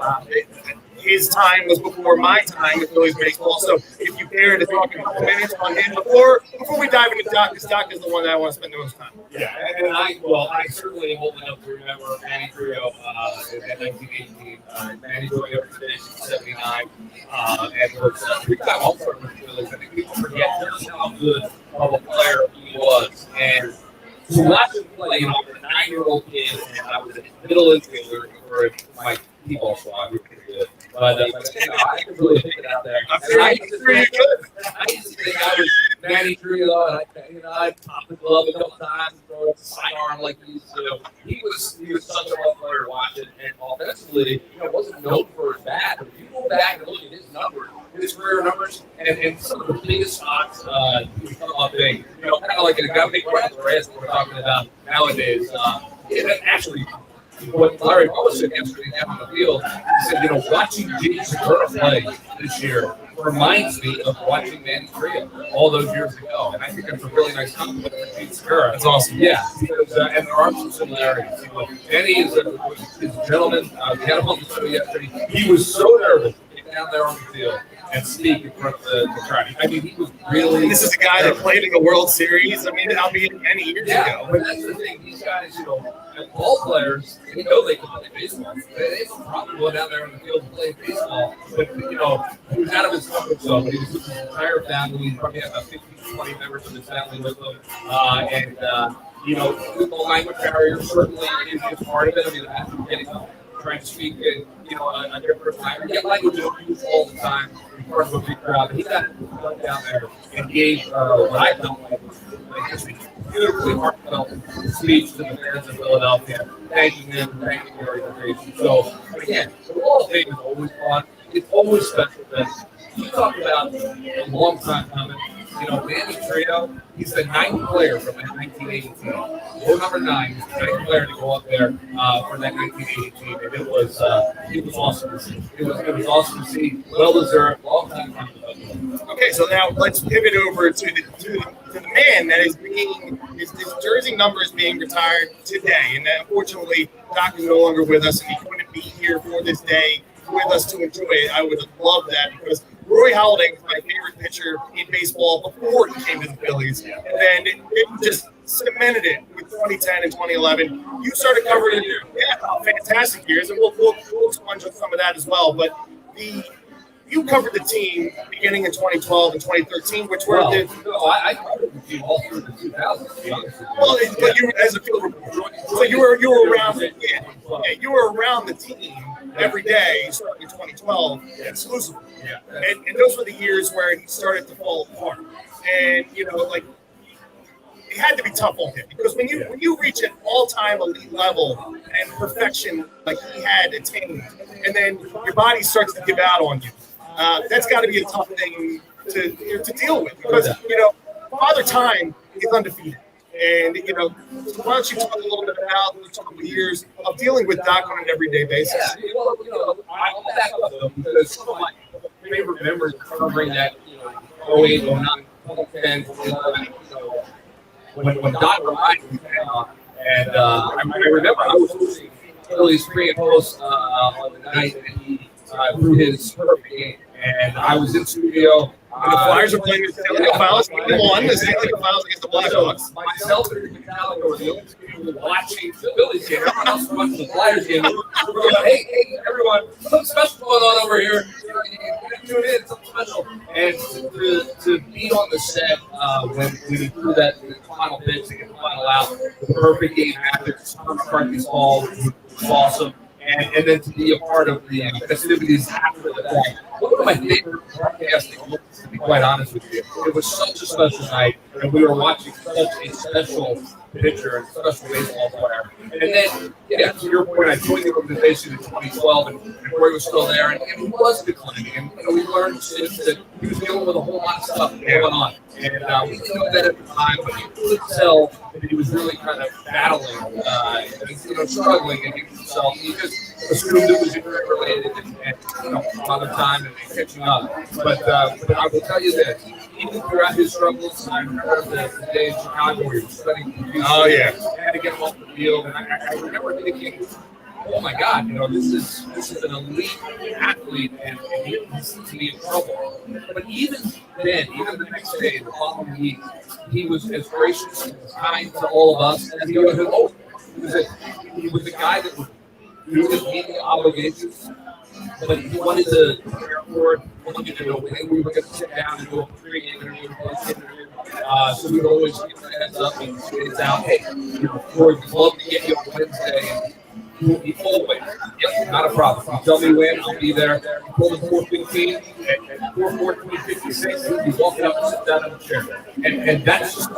his time was before my time with Phillies baseball. So if you care to talk a couple minutes on him before we dive into Doc, because Doc is the one that I want to spend the most time. Yeah, and I certainly am old enough to remember Manny Trio in 1918. Manny joined up for in 79, and was three-time All-Star for the Phillies. I think people forget just how good of a player he was. And to watch him play, you know, I'm a 9-year-old kid, and I was a middle infielder for my T-ball squad. We were pretty good. But you know, I could really pick it out there. I used to think I was Manny Trio, and I'd pop the glove a couple times and throw a sidearm like he used to. He was such a fun player to watch it, and offensively, you know, wasn't known for his bat. But if you go back and look at his numbers, his career numbers, and some of the biggest spots he come up big. You know, kind of like a guy big right the rest we're talking about nowadays. Actually, what Larry Bowa said yesterday down on the field, he said, you know, watching Jimmy Segura play this year reminds me of watching Manny Trio all those years ago. And I think that's a really nice compliment for Jimmy Segura. That's awesome. Yeah, because, and there are some similarities. You know, Manny is a gentleman. We had him on the show yesterday. He was so nervous to get down there on the field and speak in front of the crowd. I mean, he was really. And this is a guy that played in the World Series. I mean, albeit many years ago. But that's the thing. These guys, you know, ball players, they know they can play baseball. They don't probably go down there on the field and play baseball. But, you know, he was out of his comfort zone. He was with his entire family. He probably had about 15 to 20 members of his family with him. You know, the language barrier certainly is part of it. I mean, after getting up, trying to speak in, you know, a different language. Get language used all the time in front of a big crowd. He got down there and gave what I felt like just a beautifully heartfelt speech to the fans of Philadelphia, thanking them, thanking the organization. So, again, the Wall of Fame is always fun. It's always special. You talk about a long time coming. You know, Manny Trio, he's the 9th player from that 1980 team. Row number 9, he's the 9th player to go up there for that 1980 team. And it was awesome to see. It was awesome to see. Well deserved, long time coming. Okay, so now let's pivot over to the man that is being his jersey number is being retired today. And unfortunately, Doc is no longer with us, and he couldn't be here for this day with us to enjoy it. I would have loved that because Roy Halladay was my favorite pitcher in baseball before he came to the Phillies. And then it just cemented it with 2010 and 2011. You started covering fantastic years, and we'll sponge on some of that as well. But you covered the team beginning in 2012 and 2013, which were I covered the team all through the 2000s, to be honest with you. Well, but you were as a field reporter, so you were around. You were around the team every day starting in 2012 exclusively. Yeah. And those were the years where he started to fall apart. And you know, like it had to be tough on him because when you reach an all-time elite level and perfection like he had attained, and then your body starts to give out on you. That's got to be a tough thing to deal with because, you know, Father Time is undefeated. And, you know, so why don't you talk a little bit about those couple of years of dealing with Doc on an everyday basis? Yeah, well, you know, I'll back up though because some of my favorite memories covering that, you know, 08, 09, 2010, 2011, you know, when Doc arrived in town, and I remember I was hosting Phillies pre and post on the night that he threw his perfect game. And I was in studio. The Flyers are playing the Stanley Cup Finals. They won the Stanley Cup Finals against the Blackhawks. Myself and Metallica were the only people watching the Phillies game. Everyone else was watching the Flyers game. We're going, hey, everyone, something special going on over here. Tune in, something special. And to be on the set when we threw that final pitch to get the final out, the perfect game after McCarthy's ball was awesome. And then to be a part of the festivities after the fact. One of my favorite broadcasting moments, to be quite honest with you. It was such a special night, and we were watching such a special pitcher and special baseball player. And then, to your point, I joined the organization in 2012, and Roy was still there, and he was declining. And we learned since that he was dealing with a whole lot of stuff going on. And we didn't know that at the time, but you could tell that he was really kind of battling, struggling against himself. He just assumed it was injury related and Father Time and catching up. But I will tell you this: even throughout his struggles, I remember the day in Chicago where he was studying computer. Oh yeah, I had to get him off the field, and I remember thinking, oh my God, this is an elite athlete, and he seems to be in trouble. But even then, even the next day, the following week, he was as gracious and as kind to all of us as he was. He was a guy that would do his meeting obligations, but he wanted to prepare for it. Wanted to know when we were going to sit down and do a pre-game interview, post-interview. So we would always give him a heads up and it's out. Hey, Ford, we'd love to get you on Wednesday. He always, yep, not a problem. You tell me when, I'll be there. He pulled in 4:15, at 4:56, he'd be walking up and sit down in the chair. And that's just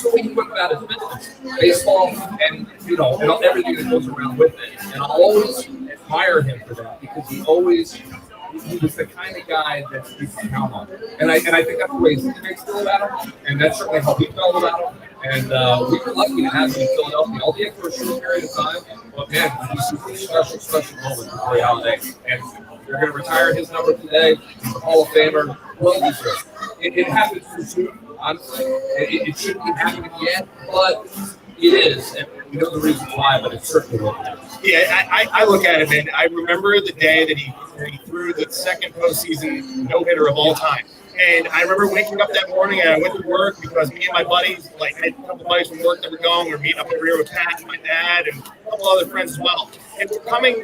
the way he went about his business. Baseball and, and everything that goes around with it. And I'll always admire him for that because he was the kind of guy that you can count on. And I think that's the way his teammates feel about him, and that's certainly how we felt about him. And we were lucky to have him in Philadelphia, albeit for a short period of time. But man, this is a special moment for Corey Holiday. And they're going to retire his number today. He's a Hall of Famer. Well deserved. It happens too soon, honestly. It shouldn't be happening yet, but it is. And we know the reason why, but it certainly will. Yeah, I look at him, and I remember the day that he threw the second postseason no-hitter of all time. And I remember waking up that morning and I went to work because me and my buddies, I had a couple buddies from work that were going. We were meeting up over here with Pat and my dad and a couple other friends as well. And we're talking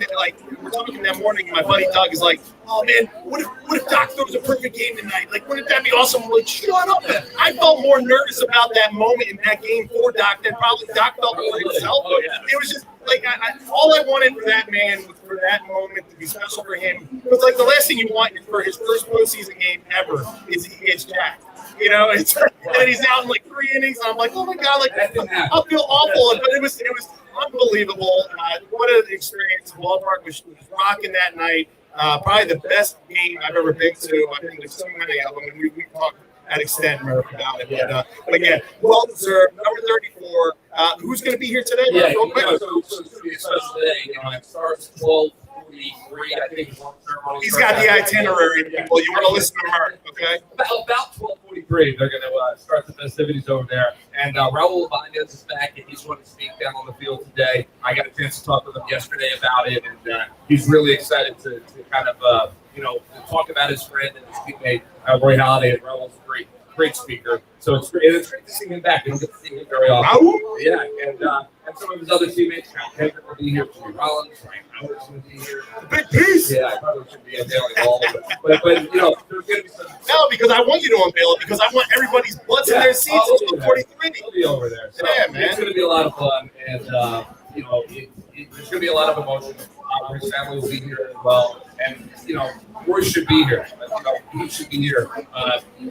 that morning, and my buddy Doug is like, oh man, what if Doc throws a perfect game tonight? Like, wouldn't that be awesome? I'm like, shut up. I felt more nervous about that moment in that game for Doc than probably Doc felt for himself. Oh, yeah. It was just like, all I wanted for that man was for that moment to be special for him. It was like the last thing you want is for his first postseason game ever is he gets jacked. And he's out in like 3 innings. And I'm like, oh my God, like I'll feel awful. But it was unbelievable. What an experience. The ballpark was rocking that night. Probably the best game I've ever been to. I think there's so many of them, and we talked at extent about it. But again, well deserved. Number 34. Who's going to be here today? Yeah, so it's going to be a special day. It starts 12:43. I think he's got the itinerary. People, you want to listen to Mark, okay? About 12:43, they're going to start the festivities over there. And Raul Ibanez is back, and he's going to speak down on the field today. I got a chance to talk with him yesterday about it, and he's really excited to kind of talk about his friend and his teammate Roy Halladay. And Raul's a great speaker. So it's great to see him back. You don't get to see him very often. Yeah, and some of his other teammates, John Kendrick will be here, Jimmy Rollins, Ryan Howard's going to be here. Big piece. Yeah, I probably should be unveiling all of it. But there's going to be some. No, because I want you to unveil it because I want everybody's butts in their seats until 43. He'll be over there. So yeah, man. It's going to be a lot of fun, and there's going to be a lot of emotion. His family will be here as well, and Roy should be here. He should be here.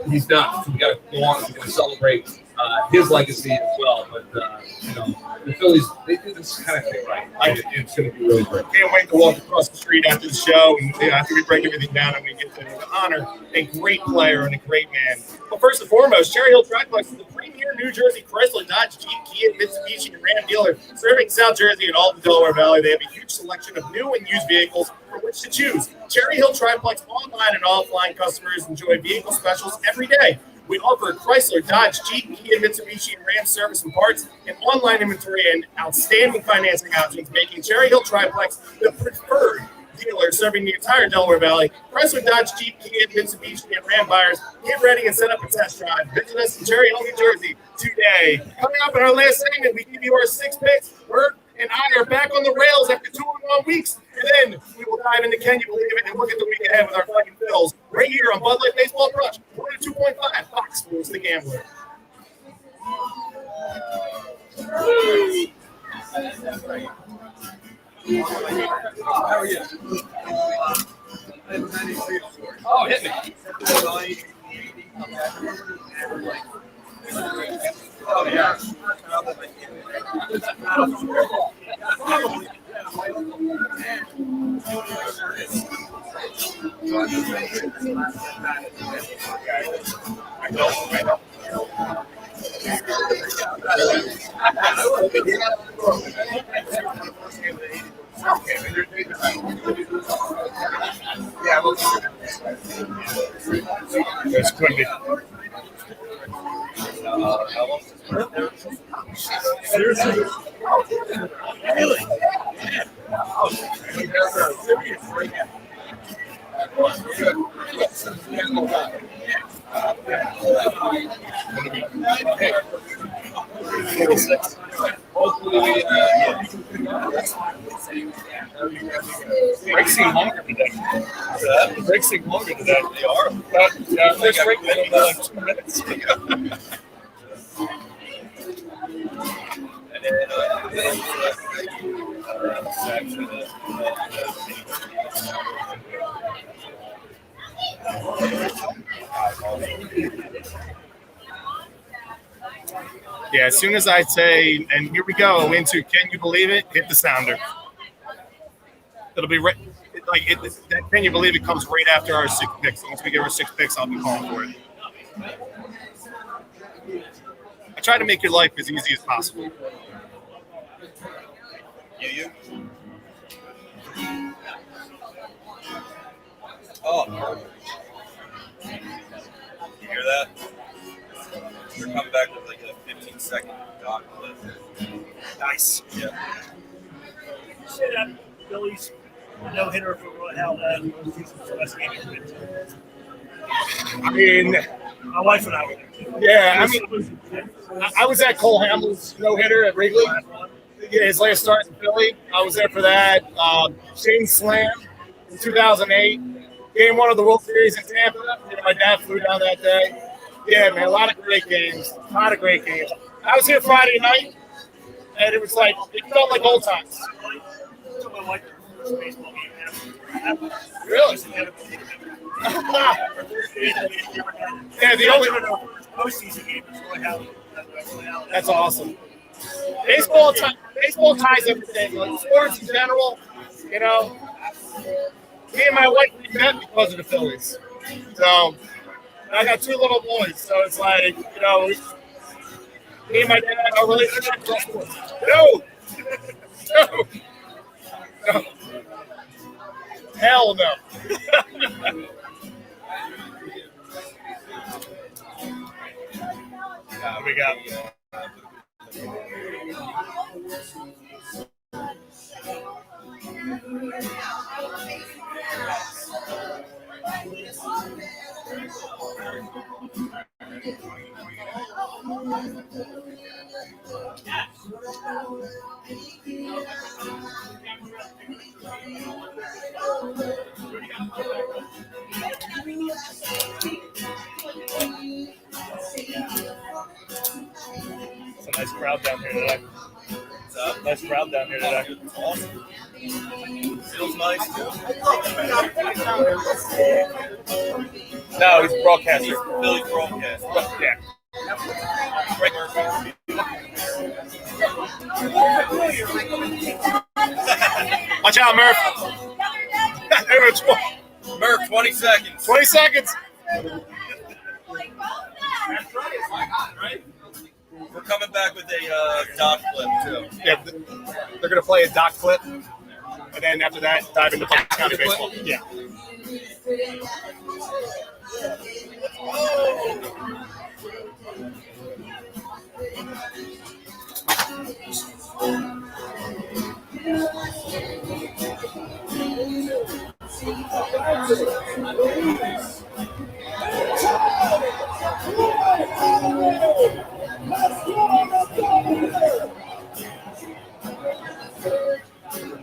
He's not. So we got to go on. We're going to celebrate his legacy as well. But the Phillies, they do this kind of thing right. It's going to be really great. Can't wait to walk across the street after the show, and after we break everything down, and we get to honor a great player and a great man. But first and foremost, Cherry Hill Triplex is the premier New Jersey Chrysler, Dodge, Jeep, Kia, Mitsubishi, and Ram dealer serving South Jersey and all the Delaware Valley. They have a huge selection of new and used vehicles from which to choose. Cherry Hill Triplex online and offline customers enjoy vehicle specials every day. We offer Chrysler, Dodge, Jeep, Kia, Mitsubishi, and Ram service and parts, and online inventory and outstanding financing options, making Cherry Hill Triplex the preferred dealer serving the entire Delaware Valley. Chrysler, Dodge, Jeep, Kia, Mitsubishi, and Ram buyers, get ready and set up a test drive. Visit us in Cherry Hill, New Jersey today. Coming up in our last segment, we give you our 6 picks. Bert and I are back on the rails after 2 weeks. And then we will dive into Can You Believe It and look at the week ahead with our fucking Phils right here on Bud Light Baseball Brunch, 102.5 Fox Sports The Gambler. How are you? Oh, hit me. Oh, yeah. I know. That's quickly. Seriously? Really? Breaks seem longer today. The breaks seem longer today. They are. First break was like 2 minutes. Yeah, as soon as I say, and here we go into Can You Believe It? Hit the sounder. It'll be right. That Can You Believe It comes right after our 6 picks. Once we get our 6 picks, I'll be calling for it. I try to make your life as easy as possible. You? Oh, you hear that? We're coming back with like a 15-second doc clip. Nice. Yeah. You say that Phillies no hitter for how that was the best game he's been to. I mean, My wife and I were there. yeah, I mean, I was at Cole Hamels no-hitter at Wrigley. Yeah, his last start in Philly. I was there for that. Shane Slam in 2008. Game 1 of the World Series in Tampa. My dad flew down that day. Yeah, man, a lot of great games. I was here Friday night, and it was like, it felt like old times. My wife was the baseball game ever. Really? Yeah, the only postseason game is Roy Halladay. That's awesome. Baseball ties everything. Like sports in general, you know. Me and my wife we met because of the Phillies. So I got 2 little boys, so it's like, you know, me and my dad are relationship plus sports. No. Hell no. We got. It's a nice crowd down here today. Nice crowd down here today. It's awesome. Feels nice too. No, he's a broadcaster. Philly broadcast. Yeah. Gregg Murphy. Watch out, Murph. Murph, 20 seconds. 20 seconds. We're coming back with a doc clip too. Yeah, they're going to play a doc clip, and then after that, dive into Bucks County baseball. Yeah.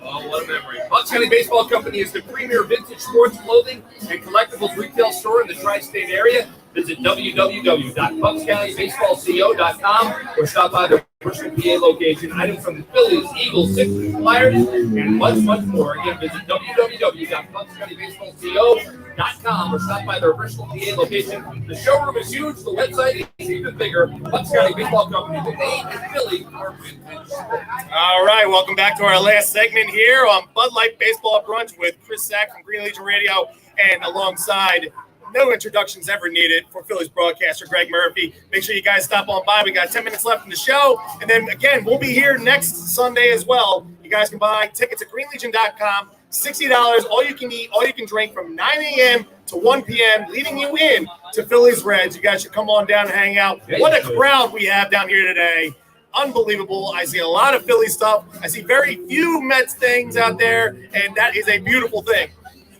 Oh, what a memory. Bucks County Baseball Company is the premier vintage sports clothing and collectibles retail store in the tri-state area. Visit www.buckscountybaseballco.com or stop by the Brunch, PA location. Items from the Phillies, Eagles, Sixers, Flyers, and much, much more. Again, visit www.buckscountybaseballco.com or stop by their original PA location. The showroom is huge. The website is even bigger. Bucks County Baseball Company, the name is Philly for vintage sports. All right, welcome back to our last segment here on Bud Light Baseball Brunch with Chris Sack from Green Legion Radio, and alongside, no introductions ever needed, for Phillies broadcaster Gregg Murphy. Make sure you guys stop on by. We got 10 minutes left in the show. And then, again, we'll be here next Sunday as well. You guys can buy tickets at greenlegion.com. $60, all you can eat, all you can drink from 9 a.m. to 1 p.m., leading you in to Phillies Reds. You guys should come on down and hang out. What a crowd we have down here today. Unbelievable. I see a lot of Philly stuff. I see very few Mets things out there, and that is a beautiful thing.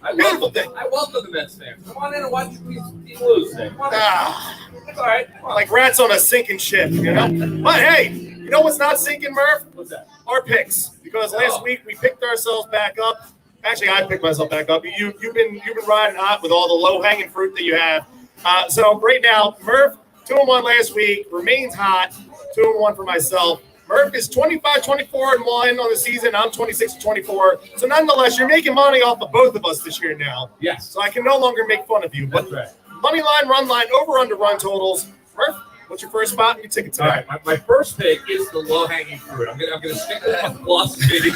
I welcome the Mets fans. Come on in and watch these lose. Come on in. It's all right. Like rats on a sinking ship, you know? But hey, you know what's not sinking, Murph? What's that? Our picks. Because last week we picked ourselves back up. Actually, I picked myself back up. You've been riding hot with all the low-hanging fruit that you have. So right now, Murph, 2-1 last week, remains hot. 2-1 for myself. Murph is 25-24-1 on the season. I'm 26-24. So nonetheless, you're making money off of both of us this year now. Yes. So I can no longer make fun of you. That's right. Money line, run line, over under run totals. Murph, what's your first spot? You take it All today. right, my first pick is the low-hanging fruit. I'm gonna stick to that philosophy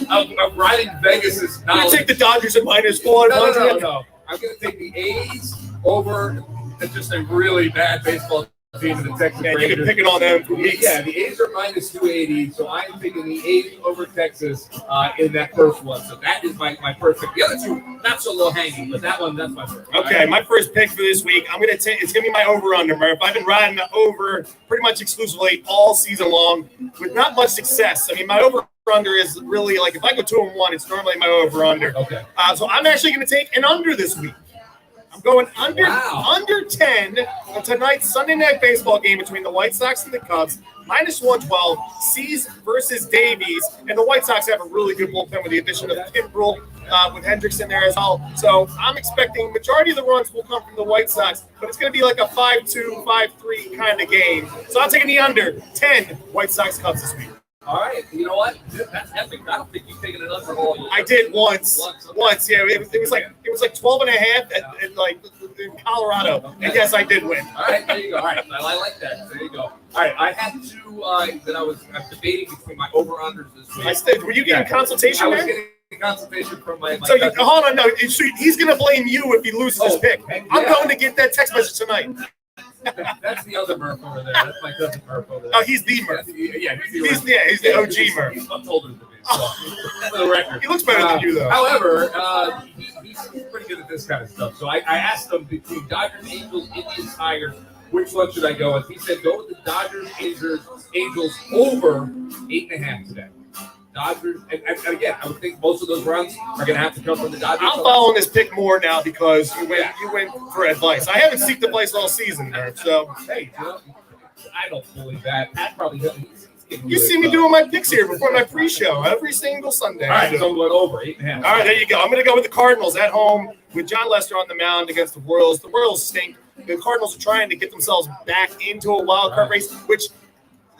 of riding Vegas's You knowledge. take the Dodgers at -1. No. I'm gonna take the A's over just a really bad baseball team in the Texas Yeah, you Rangers. can pick it on them for weeks. Yeah, the A's are -280, so I'm taking the A's over Texas in that first one. So that is my first pick. The other two, not so low hanging, but that's my first. Okay, my first pick for this week, it's gonna be my over/under, Murph. I've been riding the over pretty much exclusively all season long with not much success. I mean, my over/under is really like if I go 2-1, it's normally my over/under. Okay. So I'm actually gonna take an under this week. I'm going under 10 on tonight's Sunday night baseball game between the White Sox and the Cubs. -112, C's versus Davies, and the White Sox have a really good bullpen with the addition of Kimbrel with Hendricks in there as well. So I'm expecting majority of the runs will come from the White Sox, but it's going to be like a 5-2, 5-3 kind of game. So I'm taking the under 10 White Sox Cubs this week. All right. You know what? That's epic. I don't think you've taken it under all year. I did once. Okay. Yeah. It was like 12 and a half at like in Colorado. Okay. And yes, I did win. All right, there you go. All right, I like that. There you go. All right, I had two that I'm debating between my over-unders this week. Were you getting consultation I was there? getting consultation from my So cousin. hold on, no. He's going to blame you if he loses his pick. I'm going to get that text message tonight. That's the other Murph over there. That's my cousin Murph over there. Oh, he's the Murph. Yeah, He's the OG Murph. He's much older than me. So, for the record. He looks better than you, though. However, he's pretty good at this kind of stuff. So I asked him between Dodgers, Angels, Indians, Tigers, which one should I go with? He said go with the Dodgers, Angels over 8.5 today. Dodgers, and again, I would think most of those runs are going to have to come from the Dodgers. I'm following this pick more now because you went for advice. I haven't seeked advice all season, Murph. So hey, you know, I don't believe that. Pat probably doesn't. you see me doing my picks here before my pre-show every single Sunday. All right, so we're over 8.5. All right, there you go. I'm going to go with the Cardinals at home with John Lester on the mound against the Royals. The Royals stink. The Cardinals are trying to get themselves back into a wild card race, which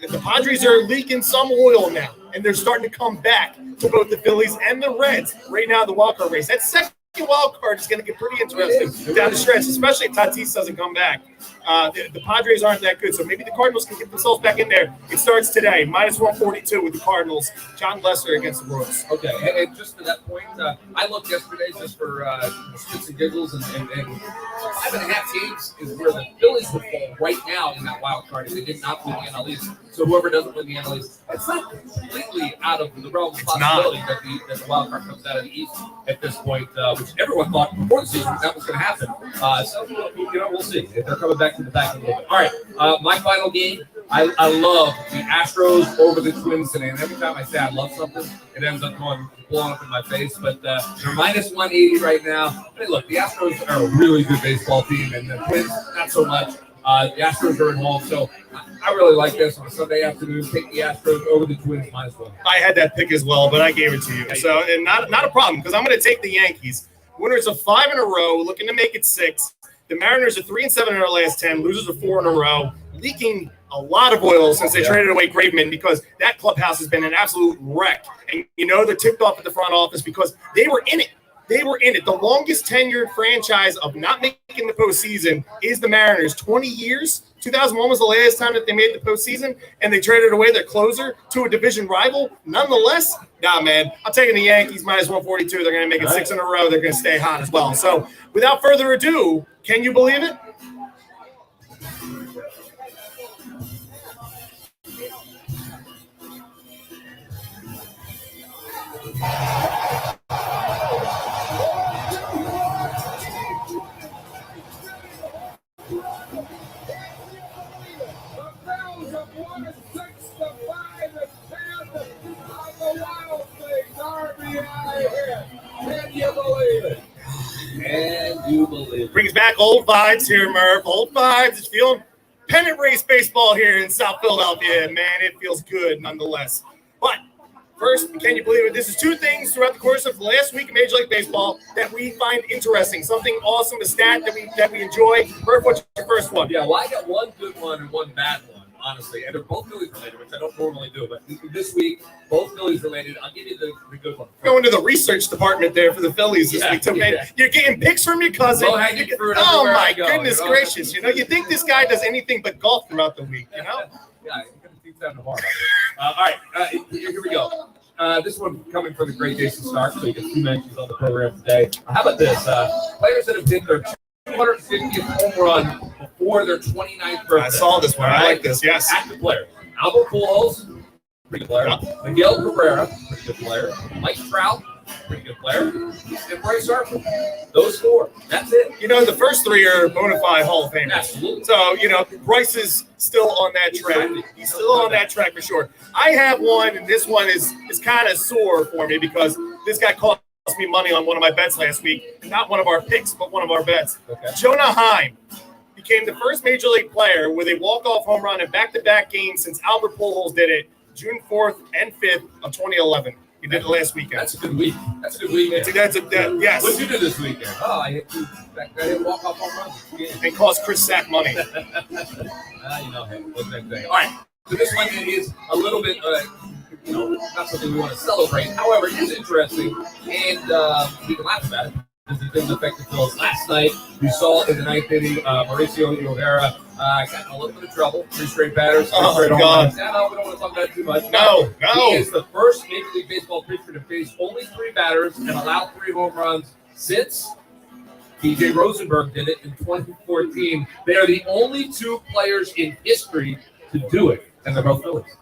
the Padres are leaking some oil now, and they're starting to come back to both the Phillies and the Reds right now in the wild card race. That second wild card is going to get pretty interesting down the stretch, especially if Tatis doesn't come back. The Padres aren't that good, so maybe the Cardinals can get themselves back in there. It starts today, -142 with the Cardinals. John Lester against the Royals. Okay, and just to that point, I looked yesterday just for shits and giggles, and 5.5 teams is where the Phillies would fall right now in that wild card if they did not win the NL East. So whoever doesn't win the NL East, it's not completely out of the realm of possibility that the wild card comes out of the East at this point, which everyone thought before the season that was going to happen. So we'll see if they're coming back to the back a little bit. All right, my final game. I love the Astros over the Twins today, and every time I say I love something, it ends up blowing up in my face. But they're -180 right now. Hey, look, the Astros are a really good baseball team, and the Twins not so much. The Astros are at home, so I really like this on a Sunday afternoon. Take the Astros over the Twins -1. I had that pick as well, but I gave it to you. So, and not a problem because I'm going to take the Yankees. Winners of 5 in a row, looking to make it 6. The Mariners are 3-7 in their last 10. Losers are 4 in a row, leaking a lot of oil since they traded away Graveman because that clubhouse has been an absolute wreck. And they're tipped off at the front office because they were in it. They were in it. The longest tenured franchise of not making the postseason is the Mariners. 20 years. 2001 was the last time that they made the postseason, and they traded away their closer to a division rival. Nonetheless, man, I'm taking the Yankees -142. They're going to make it 6 in a row. They're going to stay hot as well. So without further ado, can you believe it? Can you believe it? Brings back old vibes here, Murph. Old vibes. It's feeling pennant race baseball here in South Philadelphia. Man, it feels good nonetheless. But first, can you believe it? This is two things throughout the course of the last week of Major League Baseball that we find interesting. Something awesome, a stat that we enjoy. Murph, what's your first one? Yeah, well, I got one good one and one bad one, honestly. And they're both Phillies related, which I don't normally do. But this week, both Phillies related. I'll give you the good one. Going to the research department there for the Phillies this week. Okay? Yeah. You're getting picks from your cousin. Low-hanging fruit Oh, everywhere my I go, goodness gracious. You know, you think this guy does anything but golf throughout the week, you know? Yeah, you're going to teach that tomorrow. All right, here we go. This one coming from the great Jason Stark, so you get 2 mentions on the program today. How about this? Players that have hit their 250th home run before their 29th birthday. I saw this one. I like this, yes. Active player. Albert Pujols, pretty good player. Miguel Cabrera, pretty good player. Mike Trout, pretty good player. And Bryce Harper. Those 4. That's it. You know, the first 3 are bona fide Hall of Famers. Absolutely. So, you know, Bryce is still on that track. He's still on that track for sure. I have one, and this one is kind of sore for me because this guy cost me money on one of my bets last week. Not one of our picks, but one of our bets. Okay. Jonah Heim became the first Major League player with a walk-off home run in back-to-back games since Albert Pujols did it June 4th and 5th of 2011. He did it last weekend. That's a good week. That's a good weekend. Yes. What did you do this weekend? Oh, I hit 2. I didn't walk off home runs. Yeah. And cost Chris Sack money. You know, hey, what's that thing? All right. So this one is a little bit, not something we want to celebrate. However, it is interesting, and we can laugh about it. This didn't affect the Phillies. Last night, we saw in the 9th inning, Mauricio Rivera got in a little bit of trouble. 3 straight batters. 3 straight home runs. No, we don't want to talk about it too much. No. He is the first Major League Baseball pitcher to face only 3 batters and allow 3 home runs since P.J. Rosenberg did it in 2014. They are the only 2 players in history to do it, and they're both Phillies.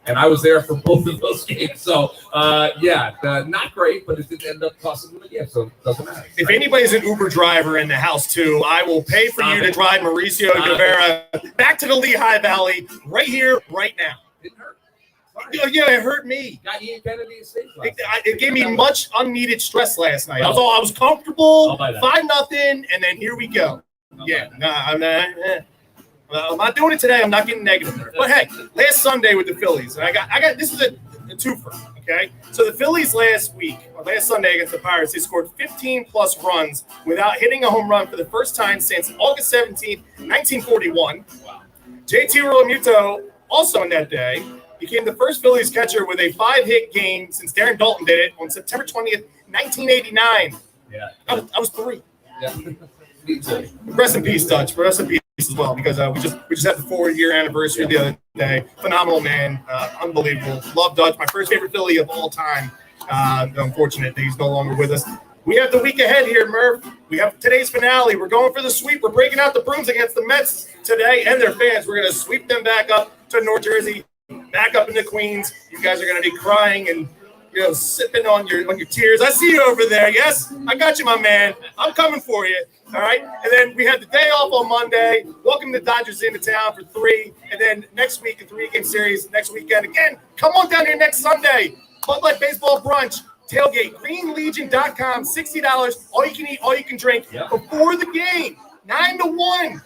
And I was there for both of those games. So, not great, but it did end up costing them a gift, so it doesn't matter. If anybody's an Uber driver in the house, too, I will pay for you to drive Mauricio Rivera back to the Lehigh Valley right here, right now. It hurt. Yeah, it hurt me. Got Ian Kennedy at stage last It gave me much unneeded stress last night. I was comfortable, 5-0, and then here we go. I'm not doing it today. I'm not getting negative. But hey, last Sunday with the Phillies, and I got this is a twofer. Okay, so the Phillies last Sunday against the Pirates, they scored 15+ runs without hitting a home run for the first time since August 17th, 1941. Wow. JT Realmuto, also on that day, became the first Phillies catcher with a 5-hit game since Darren Daulton did it on September 20th, 1989. Yeah, I was 3. Yeah. Me too. Rest in peace, Dutch. Rest in peace as well, because we just had the 4-year anniversary the other day. Phenomenal man, unbelievable. Love Dutch, my first favorite Philly of all time. Unfortunate that he's no longer with us. We have the week ahead here, Murph. We have today's finale. We're going for the sweep. We're breaking out the brooms against the Mets today and their fans. We're going to sweep them back up to North Jersey, back up into Queens. You guys are going to be crying and sipping on your tears. I see you over there. Yes, I got you, my man. I'm coming for you. All right. And then we had the day off on Monday. Welcome the Dodgers into town for 3. And then next week, a 3-game series. Next weekend again. Come on down here next Sunday. Bud Light Baseball Brunch. Tailgate. GreenLegion.com. $60. All you can eat. All you can drink before the game. 9-1.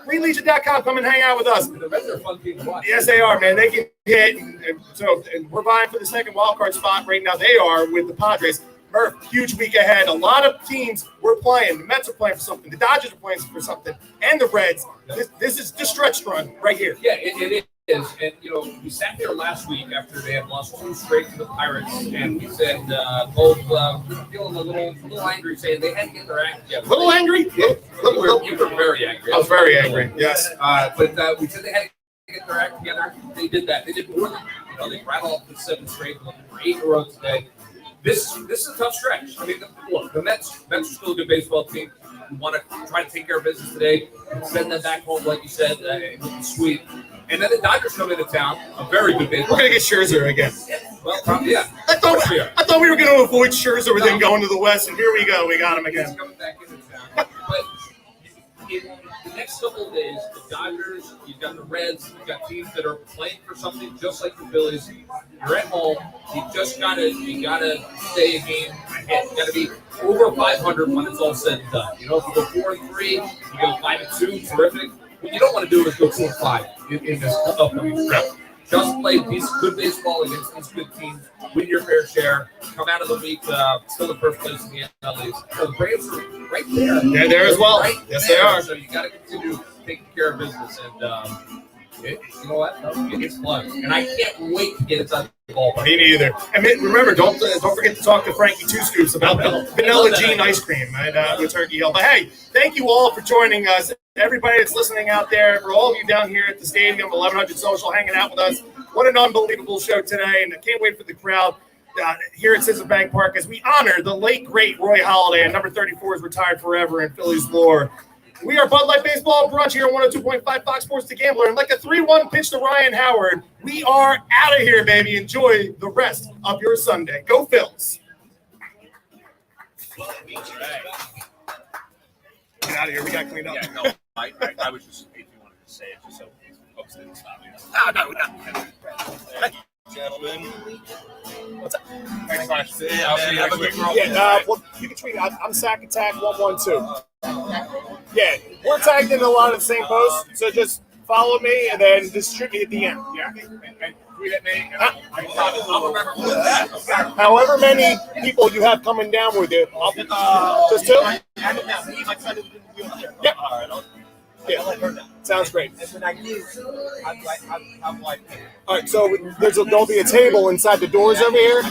GreenLegion.com. Come and hang out with us. The Mets are a fun team to watch. Yes, they are, man. They can hit. And we're vying for the second wild card spot right now. They are with the Padres. Murph, huge week ahead. A lot of teams we're playing. The Mets are playing for something. The Dodgers are playing for something. And the Reds. This is the stretch run right here. Yeah, it is. And, we sat there last week after they had lost 2 straight to the Pirates, and we said both feeling a little angry, saying they had to get their act together. A little angry? You were very angry. I was very angry, yes. But we said they had to get their act together. They did that. They did more than, they rattled off the 7 straight, looking for 8 in a row today. This is a tough stretch. I mean, look, the Mets are still a good baseball team. We want to try to take care of business today, send them back home, like you said, with the sweep. And then the Dodgers come into town, a very good baseball. We're going to get Scherzer again. Well, probably, yeah. I thought we were going to avoid Scherzer with him going to the West, and here we go. We got him again. He's coming back into town. But in the next couple of days, the Dodgers, you've got the Reds, you've got teams that are playing for something just like the Phillies. You're at home. You gotta stay a game ahead. You gotta be over 500 when it's all said and done. You know, if you go 4-3, you go 5-2, terrific. What you don't want to do is go 4-5 in this upcoming stretch. Just play good baseball against these good teams. Win your fair share. Come out of the week still in first place in the NL East. So the Braves are right there. They're there as well. Right Yes, there. they are. So you got to continue taking care of business. And you know what? It's fun. And I can't wait to get inside the ballpark. Me neither. And remember, don't forget to talk to Frankie Two Scoops about Vanilla Gene ice cream at Turkey Hill. But hey, thank you all for joining us. Everybody that's listening out there, for all of you down here at the stadium, 1100 Social, hanging out with us. What an unbelievable show today, and I can't wait for the crowd here at Citizens Bank Park as we honor the late, great Roy Halladay, and number 34 is retired forever in Phillies lore. We are Bud Light Baseball Brunch here on 102.5 Fox Sports The Gambler, and like a 3-1 pitch to Ryan Howard, we are out of here, baby. Enjoy the rest of your Sunday. Go Phils. Get out of here. We got cleaned up. Yeah, no, I was just, if you wanted to say it, just so folks didn't stop me. No. Gentlemen. What's up? Thanks much. I'll see you next week. Well, you can tweet. I'm Sack Attack 112. Yeah, we're tagged in a lot of the same posts, so just follow me and then just shoot me at the end. Yeah. And tweet at me, and I'll remember that. However many people you have coming down with you, just two. Yep. Yeah. Sounds great. All right, so there'll be a table inside the doors over here.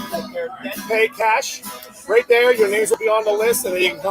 Pay cash. Right there, your names will be on the list, and then you can come